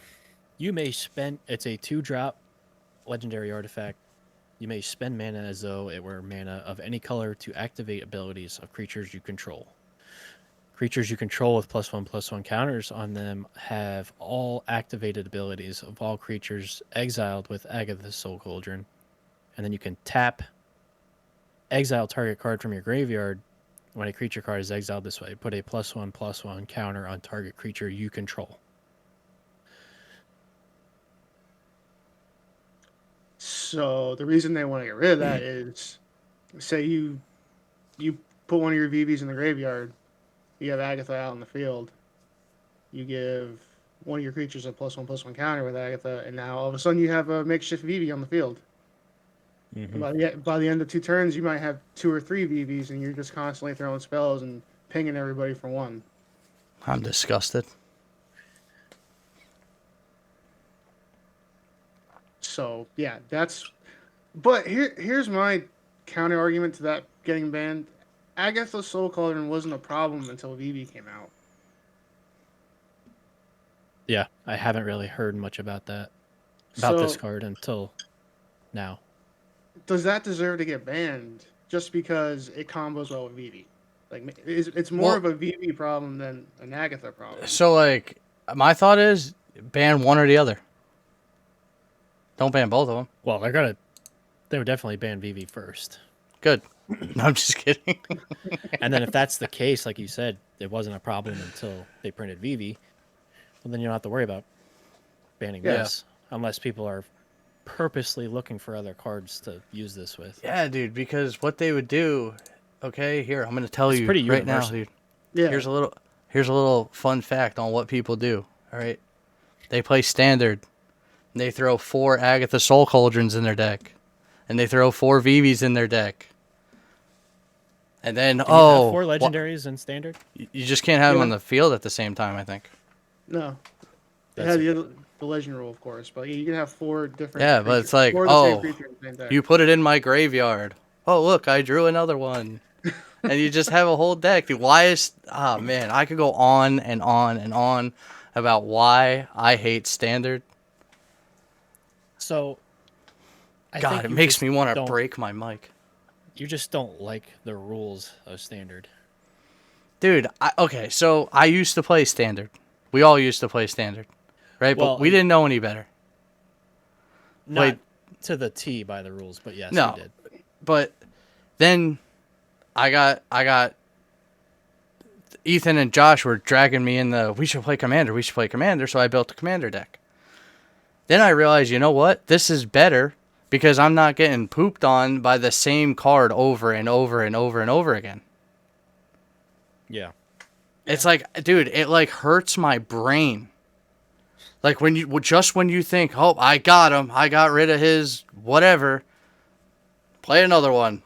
You may spend. It's a 2-drop legendary artifact. You may spend mana as though it were mana of any color to activate abilities of creatures you control. Creatures you control with +1/+1 counters on them have all activated abilities of all creatures exiled with Agatha Soul Cauldron. And then you can tap, exile target card from your graveyard. When a creature card is exiled this way, put a +1/+1 counter on target creature you control. So the reason they want to get rid of that is, say you put one of your VVs in the graveyard, you have Agatha out in the field, you give one of your creatures a +1/+1 counter with Agatha, and now all of a sudden you have a makeshift VV on the field. Mm-hmm. And by the end of 2 turns, you might have 2 or 3 VVs, and you're just constantly throwing spells and pinging everybody for 1. I'm disgusted. So yeah, that's. But here's my counter argument to that getting banned. Agatha Soul Cauldron wasn't a problem until VV came out. Yeah, I haven't really heard much about that, this card until now. Does that deserve to get banned just because it combos well with VV? Like, it's more of a VV problem than an Agatha problem. So, like, my thought is ban one or the other. Don't ban both of them. Well, they would definitely ban VV first. Good. No, I'm just kidding. And then if that's the case, like you said, it wasn't a problem until they printed VV, well, then you don't have to worry about banning this unless people are purposely looking for other cards to use this with. Yeah, dude, because what they would do, okay, here, I'm going to tell It's you pretty right now, universal. dude. Yeah. Here's a little fun fact on what people do, all right? They play Standard. And they throw 4 Agatha Soul Cauldrons in their deck. and they throw 4 VVs in their deck. And then, Can you have 4 legendaries in standard? you just can't have them Yeah. on the field at the same time, I think. No, it That's had the legend rule, of course, but you can have 4 different. Yeah, but it's like, 4 of the same creature in the same deck. you put it in my graveyard. Oh, look, I drew another one. And you just have a whole deck. Dude, why is... Oh, man, I could go on and on and on about why I hate Standard. So, I God, think it you makes just me want to don't- break my mic. You just don't like the rules of standard. Dude, okay, so I used to play Standard. We all used to play Standard, right? Well, but we didn't know any better. Not Wait. to the T by the rules, but yes, No. you did. But then I got Ethan and Josh were dragging me in we should play Commander, so I built a Commander deck. Then I realized, you know what? This is better because I'm not getting pooped on by the same card over and over and over and over again. Yeah. It's like, dude, it like hurts my brain. Like when you think, oh, I got him, I got rid of his whatever, play another one.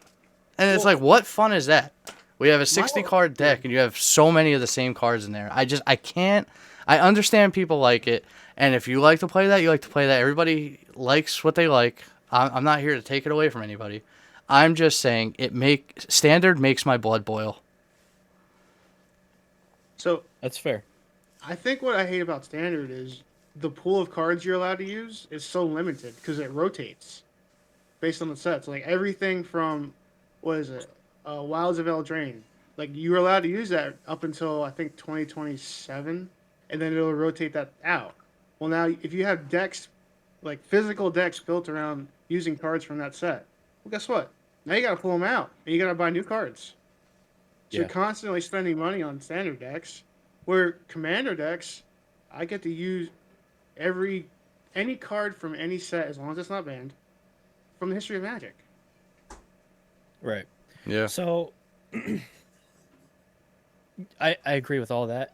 And it's like, what fun is that? We have a 60 card deck and you have so many of the same cards in there. I can't, I understand people like it. And if you like to play that, you like to play that. Everybody likes what they like. I'm not here to take it away from anybody. I'm just saying Standard makes my blood boil. So That's fair. I think what I hate about Standard is the pool of cards you're allowed to use is so limited because it rotates based on the sets. Like everything from, what is it, Wilds of Eldraine. Like you're allowed to use that up until I think 2027, and then it'll rotate that out. Well, now if you have decks, like physical decks built around using cards from that set, well, guess what? Now you got to pull them out and you got to buy new cards. So you're constantly spending money on Standard decks. Where Commander decks, I get to use any card from any set, as long as it's not banned, from the history of Magic. Right. Yeah. So, I agree with all that.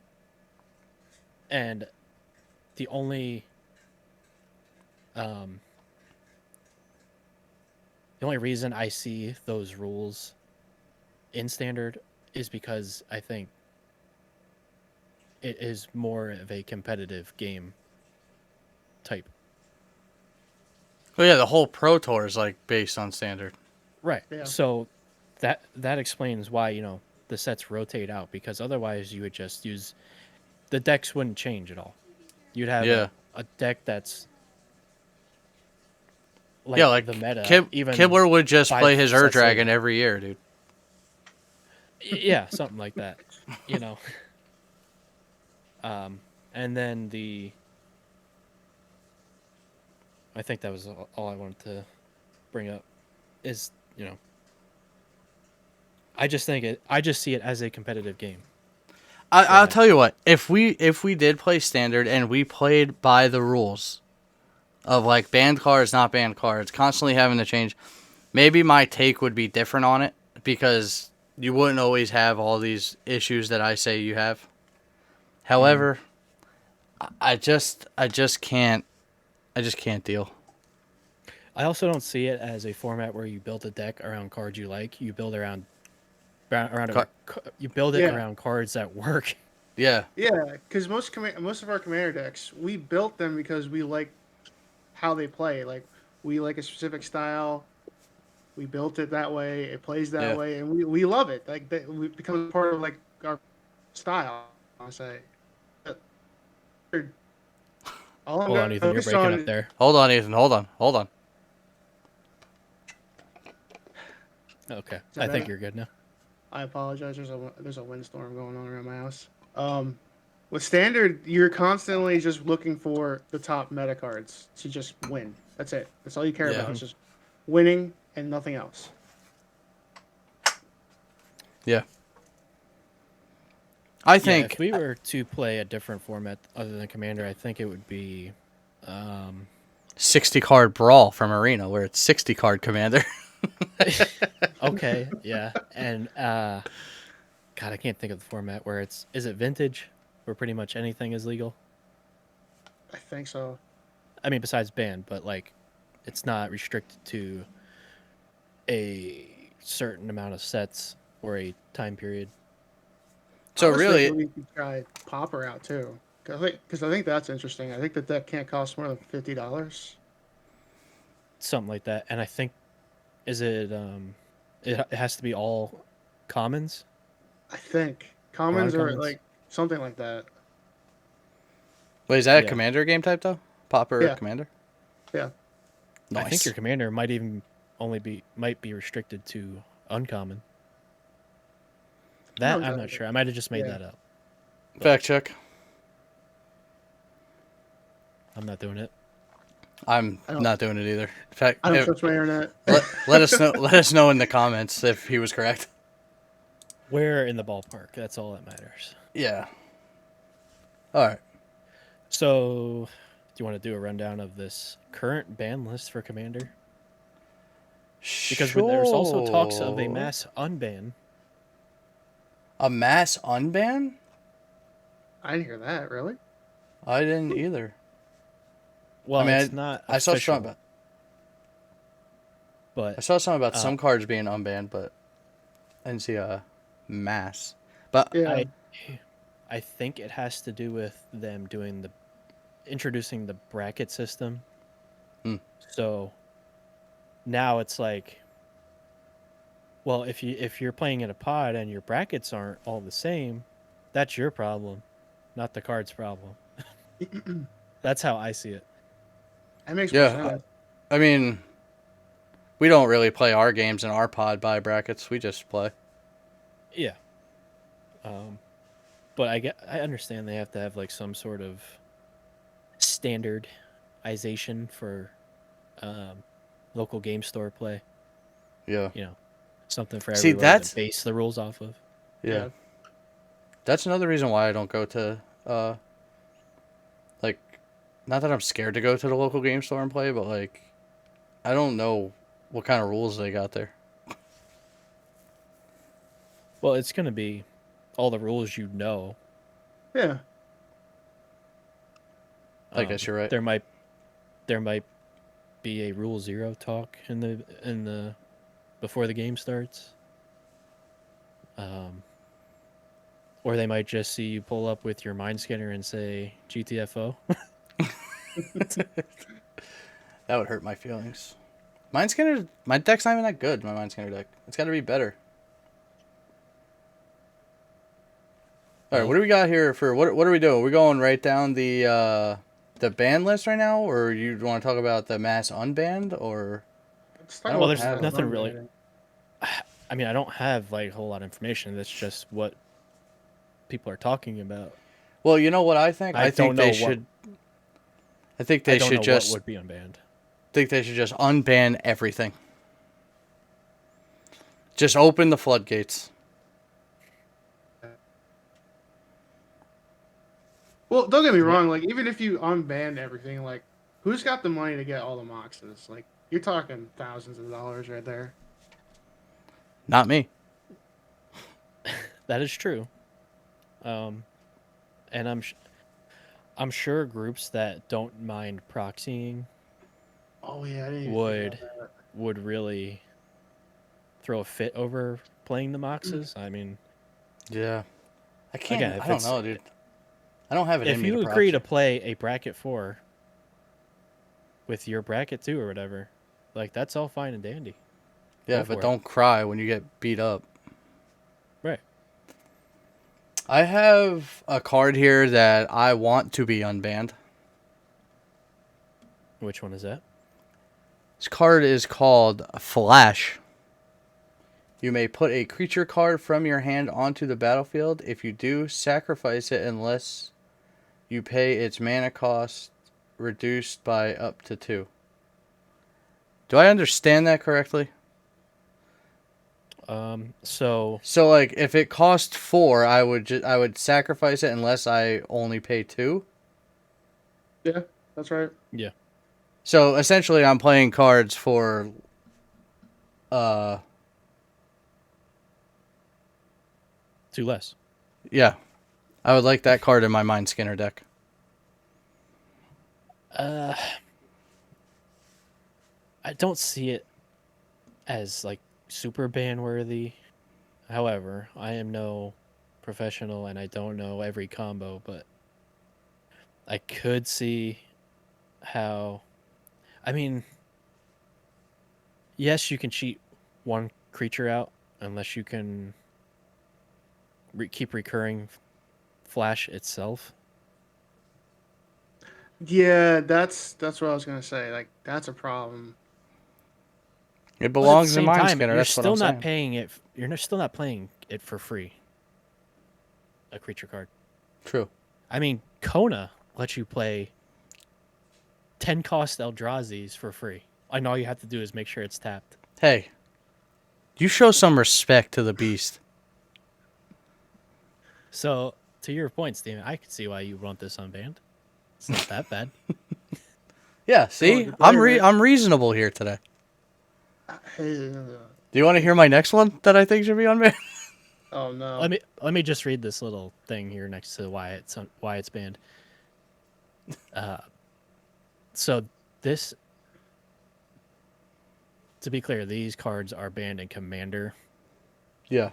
And the only reason I see those rules in Standard is because I think it is more of a competitive game type. Well, yeah, the whole Pro Tour is like based on Standard. Right. Yeah. So that explains why, the sets rotate out, because otherwise you would just use the decks wouldn't change at all. You'd have a deck that's like the meta. Kibler would just 5 play his sets Dragon later. every year, dude. Yeah, something like that. And then I think that was all I wanted to bring up is, I just see it as a competitive game. I'll tell you what, if we did play Standard and we played by the rules of like banned cards, not banned cards, constantly having to change, maybe my take would be different on it because you wouldn't always have all these issues that I say you have. However, I just can't deal. I also don't see it as a format where you build a deck around cards you like. You build around around cards that work. Yeah. Yeah, because most of our Commander decks, we built them because we like how they play. Like, we like a specific style. We built it that way. It plays that way, and we love it. Like, we become part of like our style. I say. Hold on, Ethan, you're breaking up there. Hold on, Ethan. Hold on. Okay, I think you're good now. I apologize. There's a windstorm going on around my house. With Standard, you're constantly just looking for the top meta cards to just win. That's it. That's all you care about. It's just winning and nothing else. Yeah. I think if we were to play a different format other than Commander, I think it would be 60 card Brawl from Arena, where it's 60 card Commander. Okay, yeah. And God, I can't think of the format where is it Vintage, where pretty much anything is legal? I think so. I mean, besides banned, but like it's not restricted to a certain amount of sets or a time period. So I was really, thinking we could try Popper out too. Because I think that's interesting. I think the deck can't cost more than $50. Something like that. And I think is it it has to be all commons I think or commons are uncommons? like something like that. wait, is that a Yeah. commander game type though? Popper Yeah. commander? Yeah. Nice. I think your commander might even might be restricted to uncommon. That I'm not sure. I might have just made Yeah. that up. Fact check. I'm not doing it. I'm I don't- not doing it either. In fact, I don't trust my internet. let us know. Let us know in the comments if he was correct. Where in the ballpark? That's all that matters. Yeah. All right. So, do you want to do a rundown of this current ban list for Commander? Because there's also talks of a Sure. mass unban. A mass unban? I didn't hear that. Really? I didn't either. Well, I mean, it's not I saw official, something about. I but saw something about some cards being unbanned, but I didn't see a mass. But Yeah. I think it has to do with them introducing the bracket system. So now it's like, well, if you're playing in a pod and your brackets aren't all the same, that's your problem, not the card's problem. That's how I see it. That makes more yeah, sense. I mean, we don't really play our games in our pod by brackets. We just play. Yeah. But I understand they have to have like some sort of standardization for local game store play. Yeah. You know, something for See, everybody to base the rules off of. Yeah. That's another reason why I don't go to like, not that I'm scared to go to the local game store and play, but like, I don't know what kind of rules they got there. Well, it's going to be all the rules you know. Yeah. I guess you're right. There might be a rule 0 talk in the before the game starts. Or they might just see you pull up with your mind scanner and say GTFO. That would hurt my feelings. Mind scanner, my deck's not even that good. My mind scanner deck, it's got to be better. All right, what do we got here for what? What are we doing? We're going right down the ban list right now, or you want to talk about the mass unbanned, or? Well, there's nothing really. I mean, I don't have like a whole lot of information. That's just what people are talking about. Well, you know what I think. I think they should. I think they should just. What would be unbanned. I think they should just unban everything. Just open the floodgates. Well, don't get me wrong. Like, even if you unban everything, like, who's got the money to get all the moxes? Like, you're talking thousands of dollars right there. Not me. That is true. And I'm sure groups that don't mind proxying. Oh yeah, I didn't even think about that. Would really throw a fit over playing the moxes. I mean, Yeah, I can't. Again, I don't know, dude. I don't have it in if me you to agree to proxy. play a bracket 4 with your bracket 2 or whatever, like that's all fine and dandy. Yeah, but don't cry when you get beat up. Right. I have a card here that I want to be unbanned. Which one is that? This card is called Flash. You may put a creature card from your hand onto the battlefield. If you do, sacrifice it unless you pay its mana cost reduced by up to 2. Do I understand that correctly? So like if it cost 4, I would sacrifice it unless I only pay 2. Yeah, that's right. Yeah. So essentially, I'm playing cards for 2 less. Yeah. I would like that card in my Mind Skinner deck. I don't see it as like super ban worthy. However, I am no professional and I don't know every combo, but I could see how. I mean, yes, you can cheat one creature out unless you can keep recurring flash itself. Yeah, that's what I was gonna say. Like that's a problem. It But at the belongs in same Mind time, Skinner. you're That's what still I'm not saying. paying it. Still not playing it for free. A creature card. True. I mean, Kona lets you play 10 cost Eldrazi's for free. And all you have to do is make sure it's tapped. Hey, you show some respect to the beast. So, to your point, Steven, I can see why you want this unbanned. It's not that bad. Yeah, Come on, see? you play, man. I'm reasonable here today. Hey, Do you want to hear my next one that I think should be unbanned? oh no. Let me just read this little thing here next to why it's banned. So this, to be clear, these cards are banned in Commander. Yeah.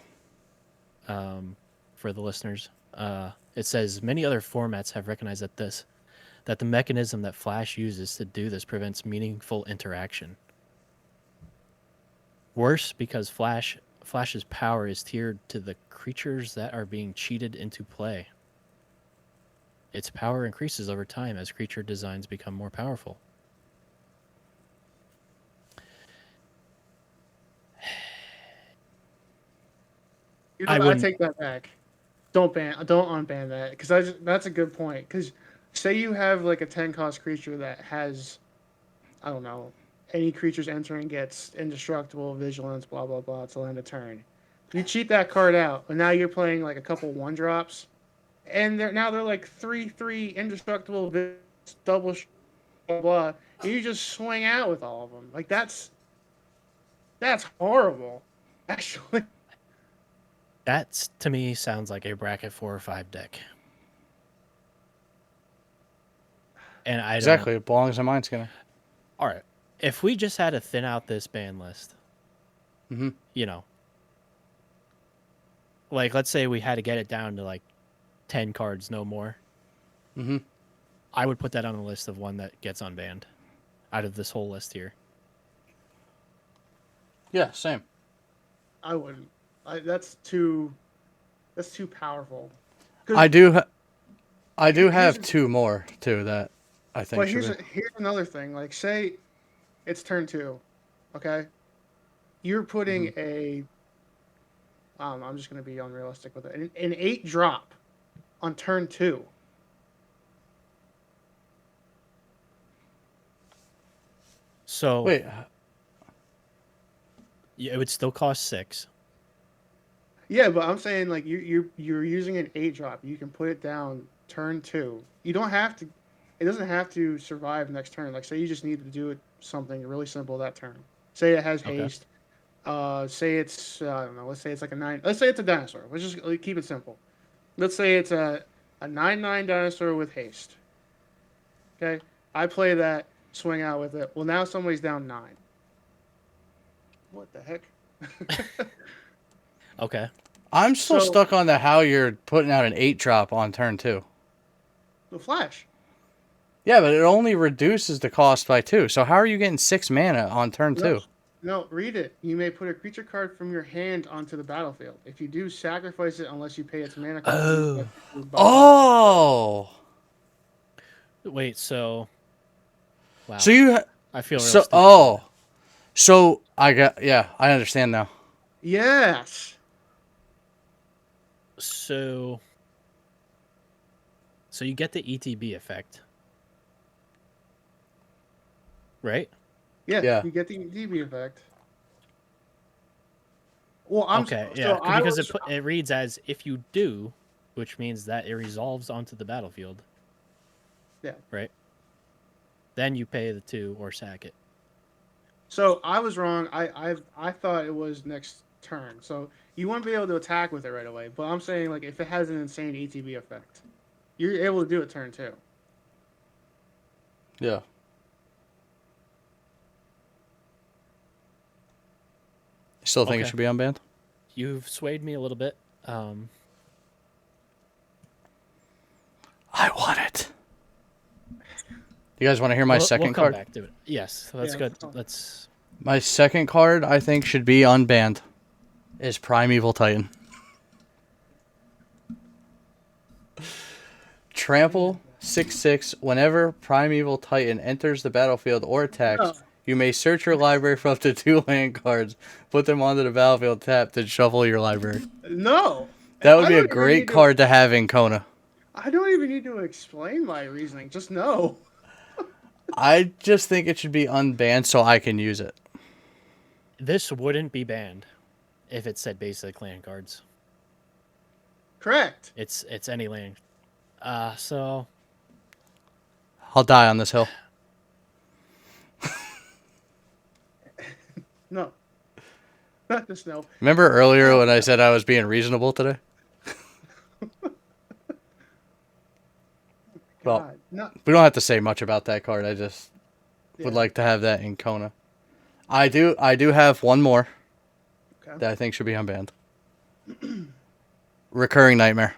For the listeners, it says many other formats have recognized that the mechanism that Flash uses to do this prevents meaningful interaction. Worse, because Flash's power is tiered to the creatures that are being cheated into play. Its power increases over time as creature designs become more powerful. You I know, I wouldn't. take that back. Don't unban that because that's a good point. Because say you have like a 10 cost creature that has, I don't know, any creatures entering gets indestructible, vigilance, blah blah blah till end of turn. You cheat that card out, and now you're playing like a couple 1-drops, and they're like 3/3 indestructible, double, blah blah. And you just swing out with all of them. Like that's horrible. Actually, That to me sounds like a bracket 4 or 5 deck. And I don't. Exactly. It belongs in Mind Skinner. All right. If we just had to thin out this ban list, Mm-hmm. you know, like let's say we had to get it down to like 10 cards, no more. Mm-hmm. I would put that on the list of one that gets unbanned out of this whole list here. Yeah, same. I wouldn't. That's too powerful. I do Here's have two more too that I think But should be. here's another thing. Like, say it's turn 2, okay? You're putting Mm-hmm. a I'm just gonna be unrealistic with it. An 8-drop on turn 2. So Wait, yeah, it would still cost 6. Yeah, but I'm saying like you're using an 8-drop. You can put it down turn 2. You don't have to. It doesn't have to survive next turn. Like, say you just need to do it something really simple that turn. Say it has Okay. haste. Say it's I don't know. Let's say it's like a 9. Let's say it's a dinosaur. Let's just keep it simple. Let's say it's a 9/9 dinosaur with haste. Okay, I play that, swing out with it. Well, now somebody's down 9. What the heck? Okay. I'm still So stuck on how you're putting out an 8-drop on turn 2. the flash. Yeah, but it only reduces the cost by 2. So how are you getting 6 mana on turn No, 2? no, read it. You may put a creature card from your hand onto the battlefield. If you do, sacrifice it unless you pay its mana cost. Oh. Oh. Wait, so wow. So you I feel real so stupid. oh. So I understand now. Yes. So you get the ETB effect. Right? Yeah, Yeah. you get the DB effect. Well, I'm Okay, so yeah, I because was it reads as if you do, which means that it resolves onto the battlefield. yeah. Right? Then you pay the 2 or sack it. So I was wrong. I thought it was next turn. So you won't be able to attack with it right away. But I'm saying like if it has an insane ETB effect, you're able to do it turn 2. Yeah. Still think it Okay. should be unbanned? You've swayed me a little bit. I want it. You guys want to hear my We'll second come card? back to it. Yes, so that's Yeah, good. let's go. Let's. My second card I think should be unbanned. Is Primeval Titan. Trample 6/6. Whenever Primeval Titan enters the battlefield or attacks, Oh. you may search your library for up to 2 land cards, put them onto the battlefield tapped, and shuffle your library. No. That would I be don't a even great need card to have in Kona. I don't even need to explain my reasoning. Just no. I just think it should be unbanned so I can use it. This wouldn't be banned if it said basic land cards. Correct. It's any land. So I'll die on this hill. No. Not just no. Remember earlier when I said I was being reasonable today? Well, God. No. we don't have to say much about that card. I just would Yeah. like to have that in Kona. I do have one more Okay. that I think should be unbanned. Recurring Nightmare.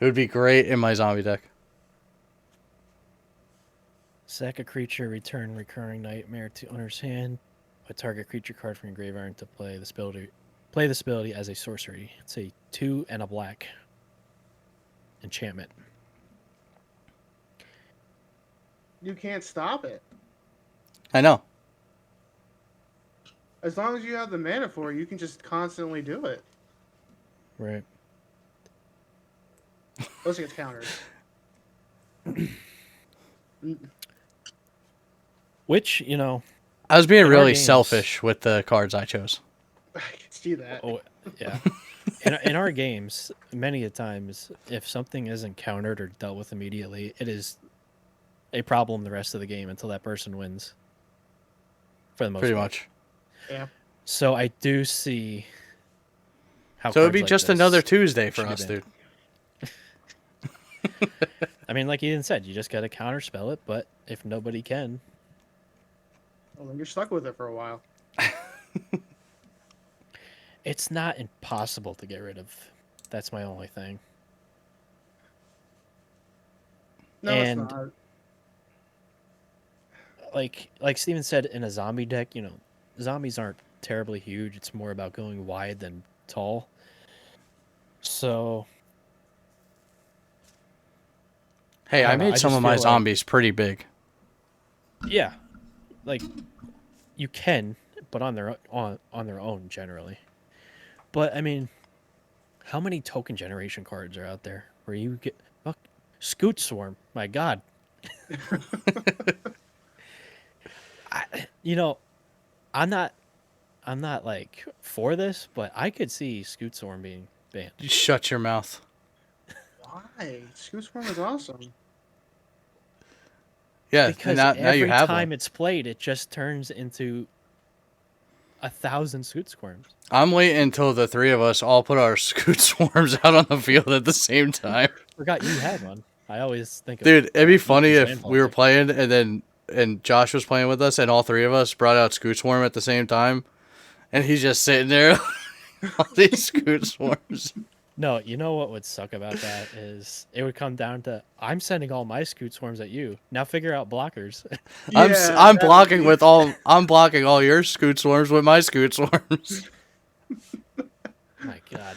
It would be great in my zombie deck. sack a creature, return recurring nightmare to owner's hand. Put target creature card from your graveyard to play this ability. Play this ability as a sorcery. It's a 2 and a black enchantment. You can't stop it. I know. As long as you have the mana for it, you can just constantly do it. Right. Unless it gets countered. Which, you know, I was being In our really games- selfish with the cards I chose. I can see that. oh yeah. In our games, many a times, if something isn't countered or dealt with immediately, it is a problem the rest of the game until that person wins. For the most Pretty part. much. Yeah. So I do see how. So it'd be cards like just this another Tuesday for should be us, banned. dude. I mean, like Ian said, you just got to counter spell it. But if nobody can, Well, then you're stuck with it for a while. it's not impossible to get rid of. That's my only thing. No, And- it's not. Like Steven said, in a zombie deck, you know, zombies aren't terribly huge. It's more about going wide than tall. So Hey, I I don't know, made I some just of my feel like- zombies pretty big. yeah, like you can, but on their own generally. But I mean, how many token generation cards are out there where you get Scoot Swarm? My God. You know, I'm not like for this, but I could see Scoot Swarm being banned. You shut your mouth. Why? Scoot Swarm is awesome. Yeah, Because now every you have time one. it's played, it just turns into 1,000 Scoot Swarms. I'm waiting until the three of us all put our Scoot Swarms out on the field at the same time. Forgot you had one. I always think of Dude, it'd be funny Ethan's if landfall we were deck. playing and Josh was playing with us and all three of us brought out Scoot Swarm at the same time. And he's just sitting there all these Scoot Swarms. No, you know what would suck about that is it would come down to I'm sending all my Scoot Swarms at you. Now figure out blockers. I'm that blocking would I'm blocking all your Scoot Swarms with my Scoot Swarms. My God.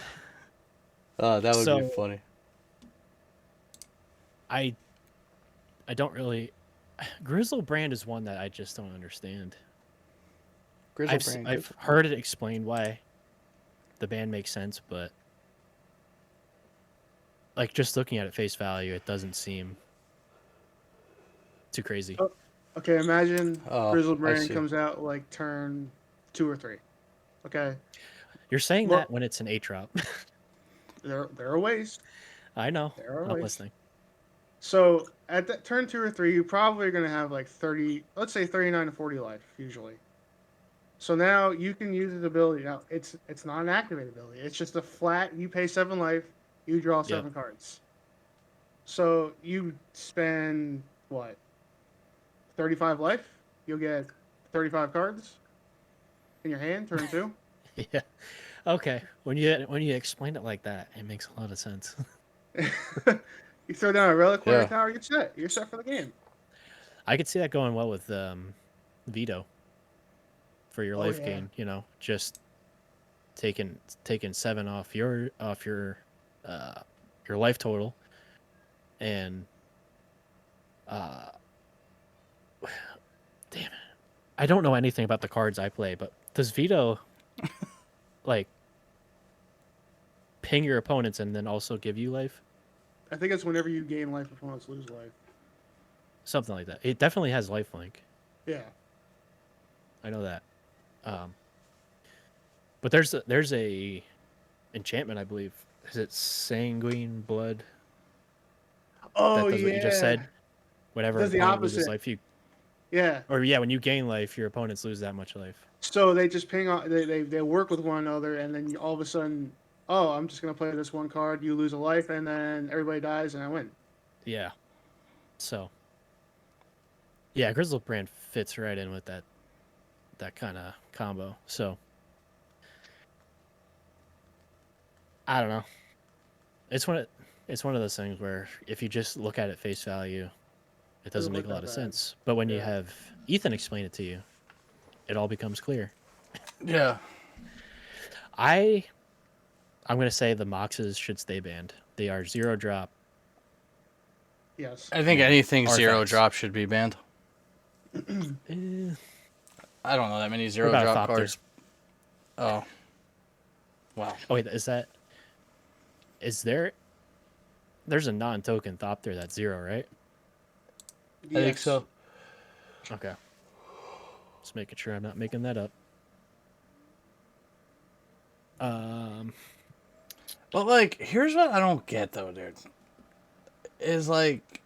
That would So- be funny. I don't really. Grizzle Brand is one that I just don't understand. I've heard it explained why the ban makes sense, but like just looking at it face value, it doesn't seem too crazy. Oh. Okay, imagine Oh, Grizzled I Brand see. comes out like turn 2 or 3. Okay, You're saying well- that when it's an 8-drop. there are ways. I know. There are I'm ways. listening. So at that turn 2 or 3, you probably are going to have like 30, let's say 39 to 40 life usually. So now you can use his ability. Now it's not an activated ability. It's just a flat. You pay 7 life. You draw 7 cards. So you spend what? 35 life. You'll get 35 cards in your hand, turn 2. Yeah. Okay. When you explain it like that, it makes a lot of sense. You throw down a reliquary Yeah. tower, you're set. You're set for the game. I could see that going well with veto for your Oh life yeah. gain. You know, just taking 7 off uh, your life total, and damn it, I don't know anything about the cards I play, but does veto like ping your opponents and then also give you life? I think it's whenever you gain life, opponents lose life. Something like that. It definitely has lifelink. Yeah. I know that. Um, but there's a enchantment, I believe. Is it Sanguine Blood? Oh That does what you just yeah. said. Whenever an Does the opponent loses opposite. life, Yeah. when you gain life, your opponents lose that much life. So they just ping on. They work with one another, and then all of a sudden, oh, I'm just gonna play this one card. You lose a life, and then everybody dies, and I win. Yeah. So yeah, Grizzlebrand fits right in with that kind of combo. So I don't know. It's one of those things where if you just look at it face value, it doesn't Doesn't make look a lot that of bad. sense. But when you Yeah. have Ethan explain it to you, it all becomes clear. Yeah. I'm gonna say the Moxes should stay banned. They are 0 drop. Yes. I think anything zero Artifacts. drop should be banned. Eh, I don't know that many what zero about a drop Thopter? cards. Oh. Wow. Oh wait, is there's a non-token Thopter that's 0, right? I think so. Okay. Just making sure I'm not making that up. But like, here's what I don't get though, dude. Is like,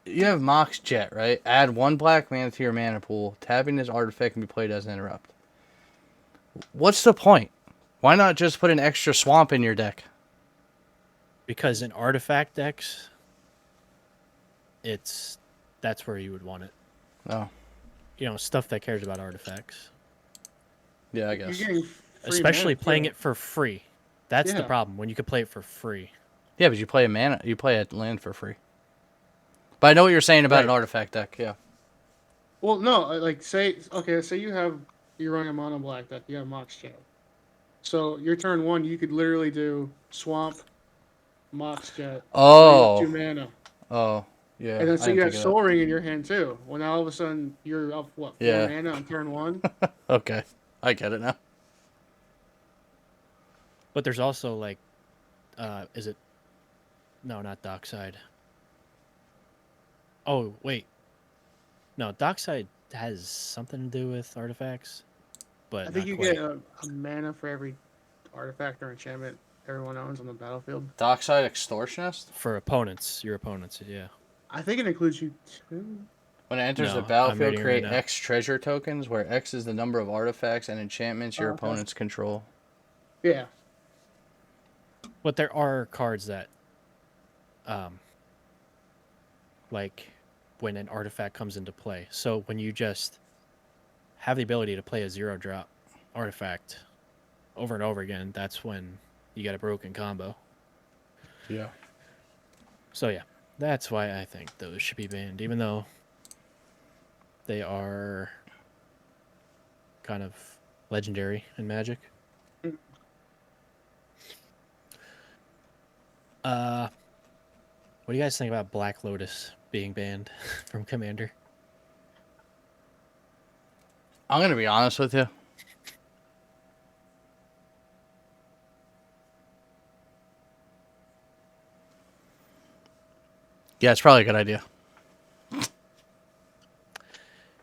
you have Mox Jet, right? Add 1 black mana to your mana pool. Tapping this artifact can be played as an interrupt. What's the point? Why not just put an extra swamp in your deck? Because in artifact decks, that's where you would want it. Oh. Stuff that cares about artifacts. Yeah, I You're guess. getting free Especially mana, playing too. it for free. That's the Yeah. problem when you can play it for free. Yeah, but you play a land for free. But I know what you're saying about an Right. artifact deck, yeah. Well, no, like say you're running a mono black deck. You have Mox Jet. So your turn 1, you could literally do Swamp, Mox Jet, bring up 2 Oh. mana. Oh. Yeah, And then I so didn't you have think of that. Soul Ring in your hand too. Well, now all of a sudden you're up 4 Yeah. mana on turn 1. Okay. I get it now. But there's also like, is it? No, not Dockside. Oh wait, no, Dockside has something to do with artifacts, but I think not you quite. get a mana for every artifact or enchantment everyone owns on the battlefield. Dockside Extortionist? For your opponents, yeah. I think it includes you too. When it enters the No, I'm battlefield, reading it right create now. X treasure tokens, where X is the number of artifacts and enchantments your Oh, okay. opponents control. Yeah. But there are cards that, like when an artifact comes into play. So when you just have the ability to play a 0 drop artifact over and over again, that's when you get a broken combo. Yeah. So yeah, that's why I think those should be banned, even though they are kind of legendary in Magic. What do you guys think about Black Lotus being banned from Commander? I'm going to be honest with you. Yeah, it's probably a good idea.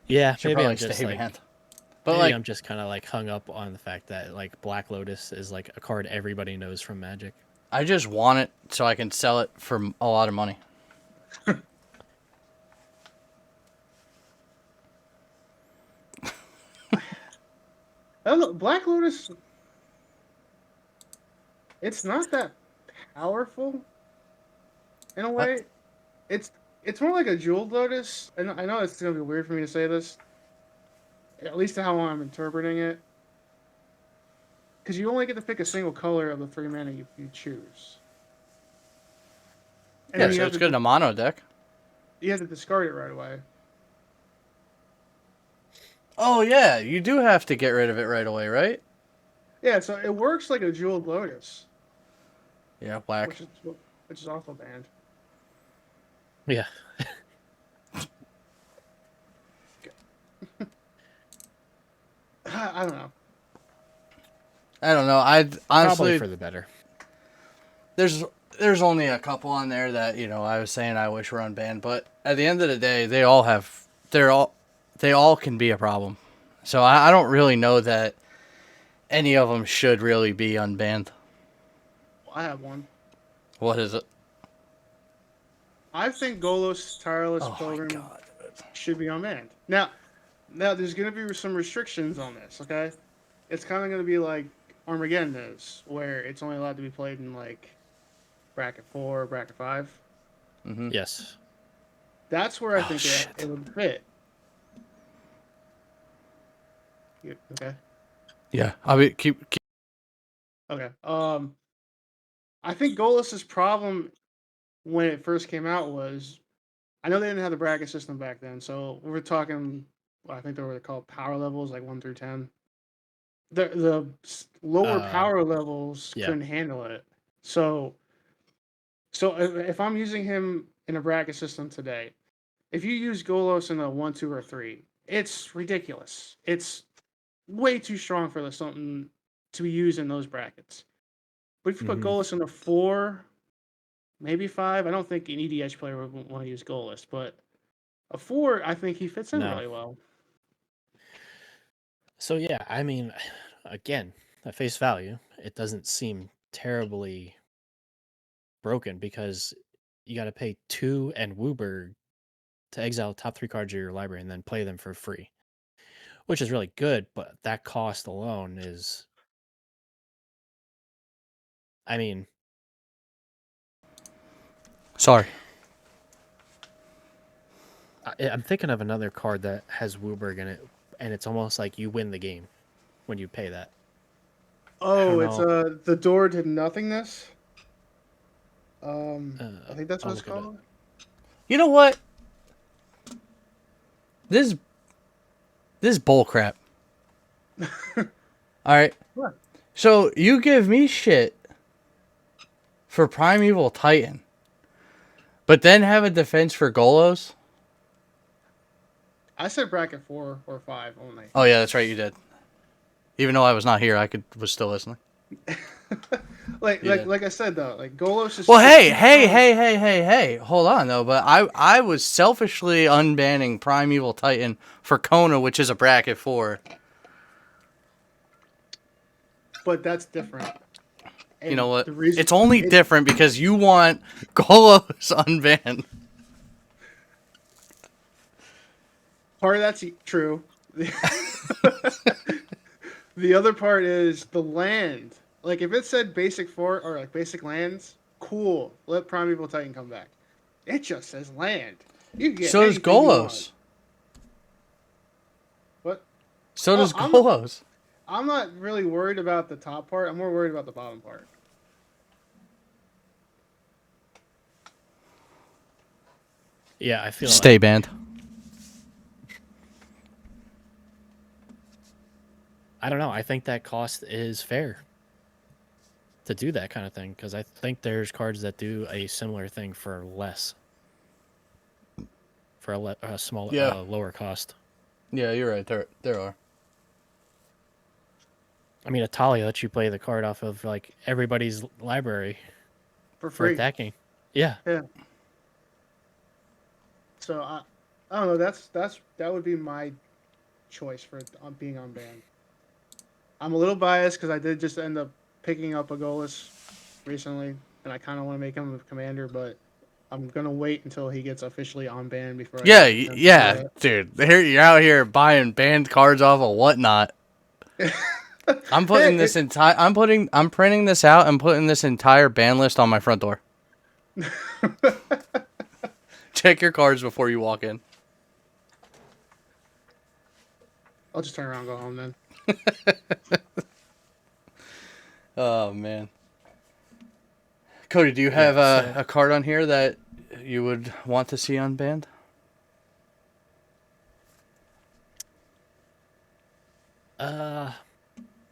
Yeah, Should maybe probably I'm just stay like banned. But maybe like, I'm just kind of like hung up on the fact that like Black Lotus is like a card everybody knows from Magic. I just want it so I can sell it for a lot of money. I don't know. Black Lotus, it's not that powerful in a What? way. It's it's more like a Jeweled Lotus. And I know it's gonna be weird for me to say this, At least how I'm interpreting it. Because you only get to pick a single color of the 3 mana you choose. And Yeah, then so it's good in a mono deck. you have to discard it right away. Oh yeah, you do have to get rid of it right away, right? Yeah, so it works like a Jeweled Lotus, Yeah, whack. which is also banned. Yeah. I don't know. I don't know. I honestly Probably for the better. there's only a couple on there that I was saying I wish were unbanned, but at the end of the day, they all can be a problem. So I don't really know that any of them should really be unbanned. I have one. What is it? I think Golos Tireless Oh my Pilgrim god. should be unbanned. Now there's going to be some restrictions on this, okay? It's kind of going to be like Armageddon is, where it's only allowed to be played in like bracket 4 or bracket 5. Mm-hmm. Yes. That's where I think it would fit. Okay. Yeah, I mean keep. Okay. I think Golus's problem when it first came out was, I know they didn't have the bracket system back then, so we were talking. Well, I think they were called power levels, like 1 through 10. The lower power levels yeah. couldn't handle it. So if I'm using him in a bracket system today, if you use Golos in a 1, 2, or 3, it's ridiculous. It's way too strong for something to be used in those brackets. But if you put Golos in a 4, maybe 5, I don't think an EDH player would want to use Golos, but a 4, I think he fits in really well. So yeah, I mean, again, at face value, it doesn't seem terribly broken because you got to pay 2 and Wooburg to exile top 3 cards of your library and then play them for free, which is really good. But that cost alone is, I mean, Sorry. I'm thinking of another card that has Wooburg in it, and it's almost like you win the game when you pay that. Oh, it's the door to nothingness. I think that's what it's called. You know what? This is bull crap. All right. What? So you give me shit for Primeval Titan, but then have a defense for Golos? I said bracket 4 or 5 only. Oh yeah, that's right, you did. Even though I was not here, was still listening. like I said though, like Golos is. Well, hey! Hold on though, but I was selfishly unbanning Primeval Titan for Kona, which is a bracket 4. But that's different. And you know what? It's only different because you want Golos unbanned. Part of that's true. The other part is the land. Like if it said basic 4 or like basic lands, cool. Let Primeval Titan come back. It just says land. You can get So does Golos. What? So does Golos. I'm not really worried about the top part. I'm more worried about the bottom part. Yeah, I feel Stay banned. I don't know. I think that cost is fair to do that kind of thing because I think there's cards that do a similar thing for less, for a small, lower cost. Yeah, you're right. There are. I mean, Atalia lets you play the card off of like everybody's library for free attacking. Yeah. Yeah. So I don't know. That would be my choice for being unbanned. I'm a little biased because I did just end up picking up a Golos recently, and I kind of want to make him a commander, but I'm gonna wait until he gets officially unbanned before. Yeah, dude. You're out here buying banned cards off of whatnot. I'm putting this I'm printing this out and putting this entire ban list on my front door. Check your cards before you walk in. I'll just turn around and go home then. Oh man, Cody, do you Yeah, have so- a card on here that you would want to see unbanned?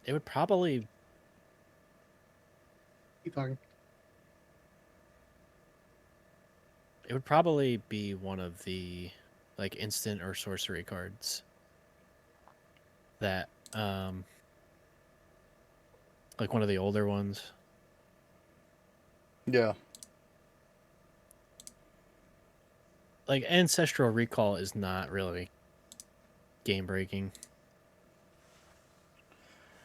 It would probably Keep talking. be one of the like instant or sorcery cards that like one of the older ones. Yeah. Like Ancestral Recall is not really game breaking.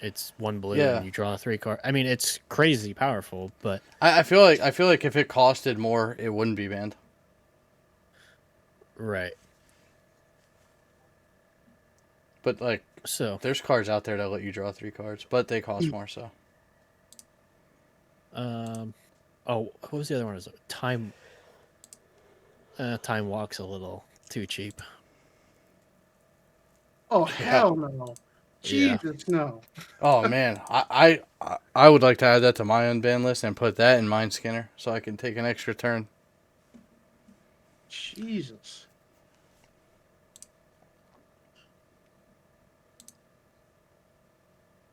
It's 1 blue Yeah. and you draw 3 cards. I mean, it's crazy powerful, but I feel like if it costed more, it wouldn't be banned. right. But like, So, there's cards out there that let you draw 3 cards, but they cost more. So oh, what was the other one? Is Time? Time Walk's a little too cheap. Oh hell no! Yeah. Jesus no! oh man, I would like to add that to my unbanned list and put that in Mind Skinner so I can take an extra turn. Jesus.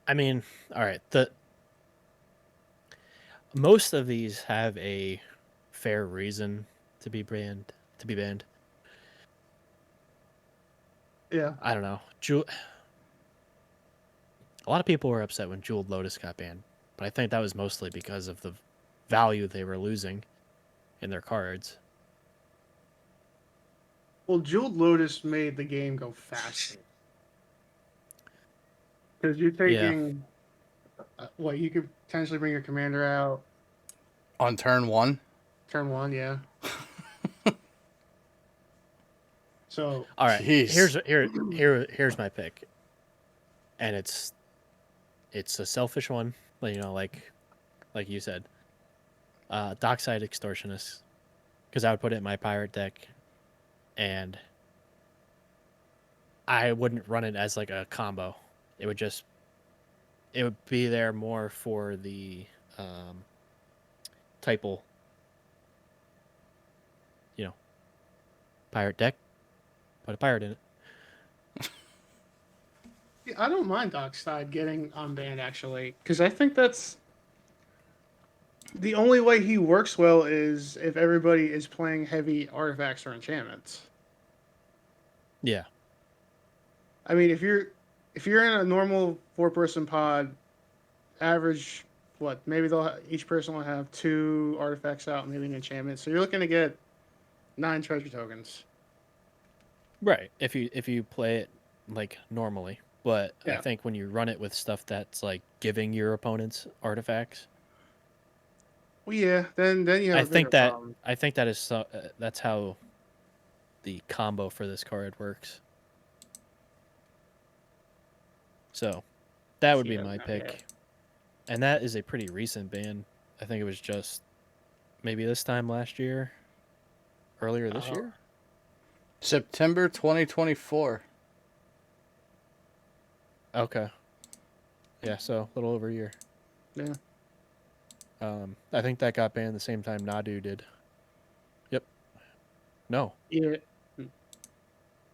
I mean, all right. Most of these have a fair reason to be banned. Yeah. I don't know. A lot of people were upset when Jeweled Lotus got banned, but I think that was mostly because of the value they were losing in their cards. Well, Jeweled Lotus made the game go faster because you're Yeah. taking. What you could potentially bring your commander out On turn 1, turn 1, yeah. So All right. jeez. Here's my pick, and it's a selfish one, but like you said, Dockside Extortionist, because I would put it in my pirate deck, and I wouldn't run it as like a combo. It would be there more for the typal, pirate deck. Put a pirate in it. yeah, I don't mind Dockside getting unbanned actually, because I think that's the only way he works well is if everybody is playing heavy artifacts or enchantments. Yeah. I mean, if you're in a normal 4-person pod, average what maybe each person will have 2 artifacts out, maybe an enchantment. So you're looking to get 9 treasure tokens. Right. If you play it like normally, but I Yeah. think when you run it with stuff that's like giving your opponents artifacts, Well, yeah. Then you have I a bigger think that problem. is that's how the combo for this card works. So that would be Yeah, my no, pick. yeah. And that is a pretty recent ban. I think it was just maybe this time last year, earlier this Oh. year. September 2024. Okay. Yeah, so a little over a year. Yeah. I think that got banned the same time Nadu did. Yep. No. Yeah.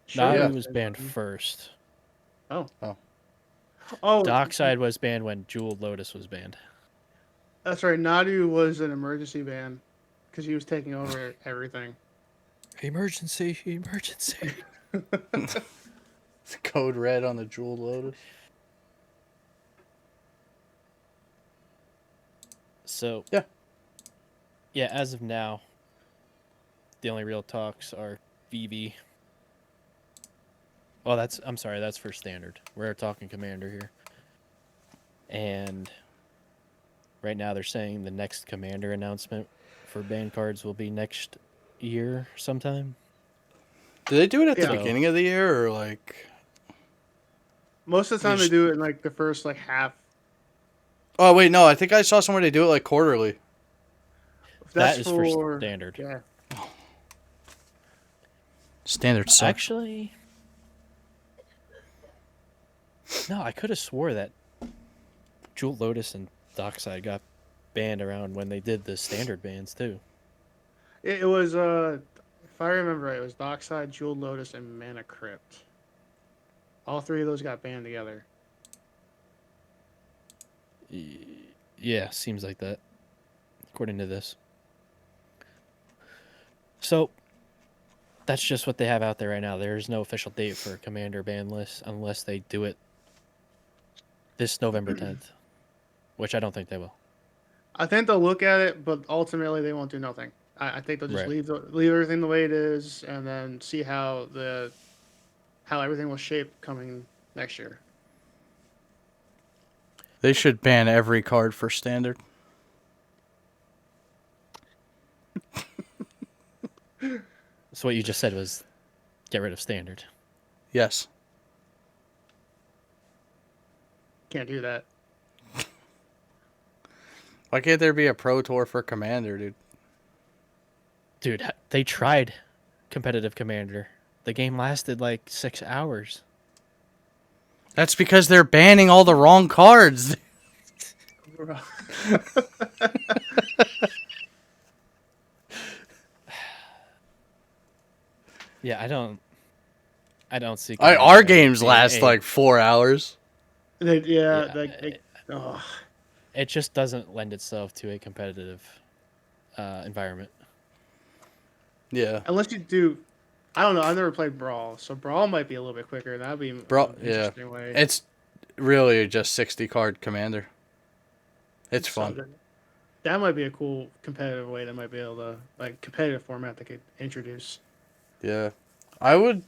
Nadu Yeah. was banned first. Oh. Oh. Oh. Dockside was banned when Jeweled Lotus was banned. That's right. Nadu was an emergency ban because he was taking over everything. Emergency. It's code red on the Jeweled Lotus. So Yeah. Yeah, as of now, the only real talks are VV. Oh, I'm sorry, that's for standard. We're talking commander here. And right now they're saying the next commander announcement for ban cards will be next year sometime. Did they do it at the Yeah. beginning of the year or like? Most of the time they do it in like the first like half. Oh wait, no. I think I saw somewhere they do it like quarterly. That's That is for standard. Yeah. Standard sucks. Actually, No, I could have swore that Jewel Lotus and Dockside got banned around when they did the standard bans too. It was if I remember right, it was Dockside, Jewel Lotus, and Mana Crypt. All three of those got banned together. Yeah, seems like that, according to this. So that's just what they have out there right now. There's no official date for a Commander ban list unless they do it this November 10th, which I don't think they will. I think they'll look at it, but ultimately they won't do nothing. I think they'll just Right. leave everything the way it is, and then see how everything will shape coming next year. They should ban every card for standard. So what you just said was get rid of standard. Yes. Can't do that. Why can't there be a pro tour for Commander, dude? Dude, they tried competitive Commander. The game lasted like 6 hours. That's because they're banning all the wrong cards. Yeah, I don't see Our Commander games being last like 4 hours. Oh. It just doesn't lend itself to a competitive environment. Yeah. Unless you do, I don't know. I've never played Brawl, so Brawl might be a little bit quicker. That'd be an interesting way. It's really just 60 card Commander. It's So fun. that might be a cool competitive way. That might be able to competitive format they could introduce. Yeah. I would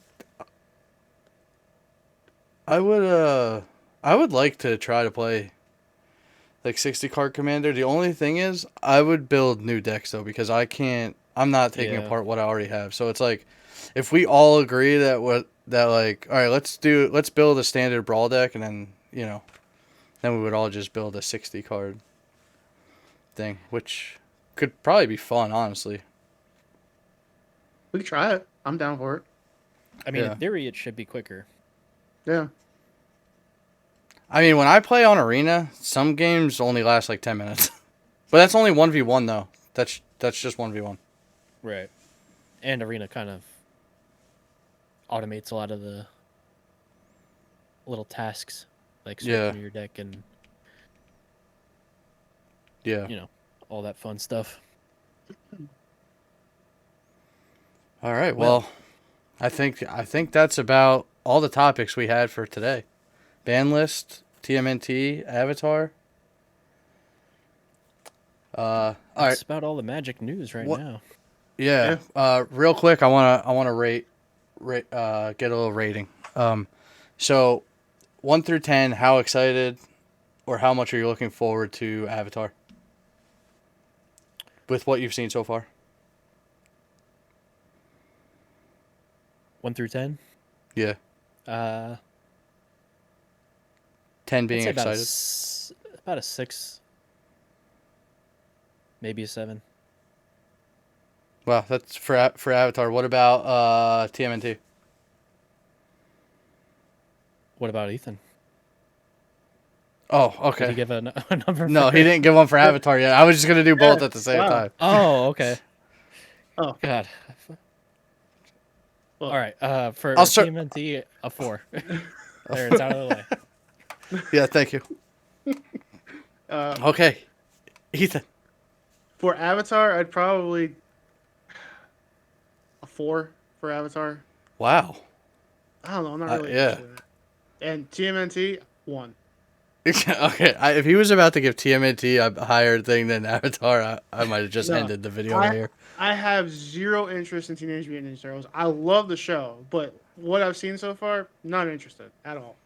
like to try to play like 60 card Commander. The only thing is I would build new decks though because I'm not taking apart what I already have. So it's like if we all agree that all right, let's build a standard Brawl deck and then, then we would all just build a 60 card thing, which could probably be fun, honestly. We could try it. I'm down for it. I mean, in theory, it should be quicker. Yeah. I mean, when I play on Arena, some games only last like 10 minutes. But that's only 1v1 though. That's just 1v1. Right. And Arena kind of automates a lot of the little tasks, like searching your deck and all that fun stuff. All right. Well, I think that's about all the topics we had for today. Ban list, TMNT, Avatar. That's right. about all the Magic news now. Yeah. Real quick, I wanna rate get a little rating. So 1 through 10, how excited or how much are you looking forward to Avatar? With what you've seen so far. 1 through 10? Yeah. 10 being excited. About a 6. Maybe a 7. Wow, that's for Avatar. What about TMNT? What about Ethan? Oh, okay. Did he give a number? No, he didn't give one for Avatar yet. I was just gonna do both at the same time. Oh, okay. Oh, God. Well, all right. For TMNT, a 4. There, it's out of the way. Yeah, thank you. Okay, Ethan. For Avatar, I'd probably a 4 for Avatar. Wow. I don't know. I'm not really. Yeah. And TMNT 1. Okay, if he was about to give TMNT a higher thing than Avatar, I might have just ended the video right here. I have zero interest in Teenage Mutant Ninja Turtles. I love the show, but what I've seen so far, not interested at all.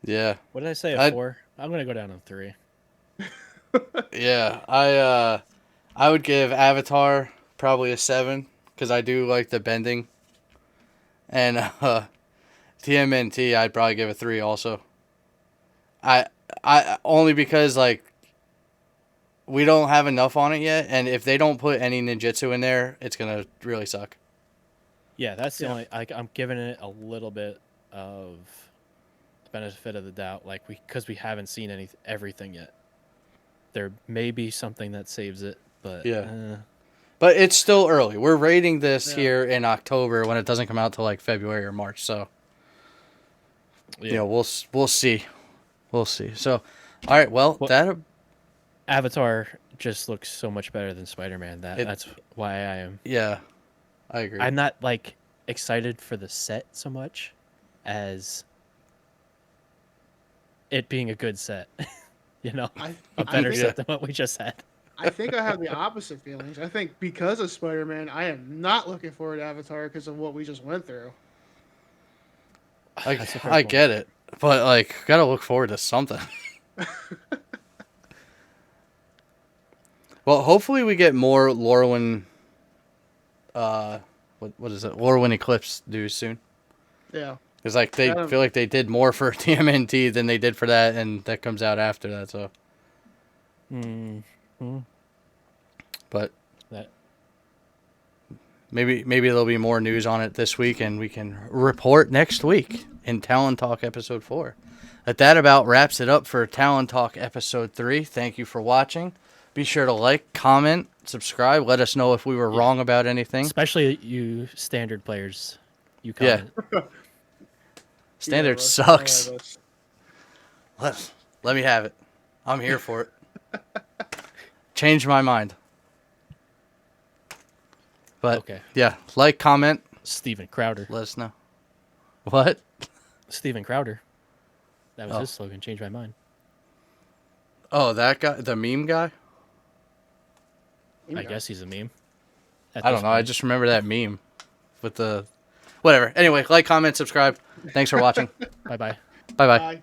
Yeah. What did I say? A 4? I'm gonna go down to 3. Yeah, I would give Avatar probably a 7 because I do like the bending, and TMNT I'd probably give a 3 also. I only because like we don't have enough on it yet, and if they don't put any ninjutsu in there, it's gonna really suck. Yeah, that's the only. I'm giving it a little bit of benefit of the doubt, like because we haven't seen everything yet. There may be something that saves it, but Yeah. But it's still early. We're rating this Yeah. here in October when it doesn't come out till like February or March. So, you know, we'll see. We'll see. So, all right. Well, that Avatar just looks so much better than Spider-Man. That's why I am. Yeah, I agree. I'm not like excited for the set so much as it being a good set. You know, a better set than what we just had. I think I have the opposite feelings. I think because of Spider-Man, I am not looking forward to Avatar because of what we just went through. I get it, but like, gotta look forward to something. Well, hopefully we get more Lorwyn. What is it? Lorwyn Eclipse news soon. Yeah. It's like they feel like they did more for TMNT than they did for that, and that comes out after that. So. But maybe there'll be more news on it this week, and we can report next week in Talon Talk episode 4. That about wraps it up for Talon Talk episode 3. Thank you for watching. Be sure to like, comment, subscribe. Let us know if we were wrong about anything. Especially you standard players. You comment. Yeah. Standard sucks. Let me have it. I'm here for it. Change my mind. But yeah, like, comment. Steven Crowder. Let us know. What? Steven Crowder. That was his slogan. Change my mind. Oh, that guy, the meme guy. I guess he's a meme. I don't know. I just remember that meme with the whatever. Anyway, like, comment, subscribe. Thanks for watching. Bye-bye. Bye-bye. Bye.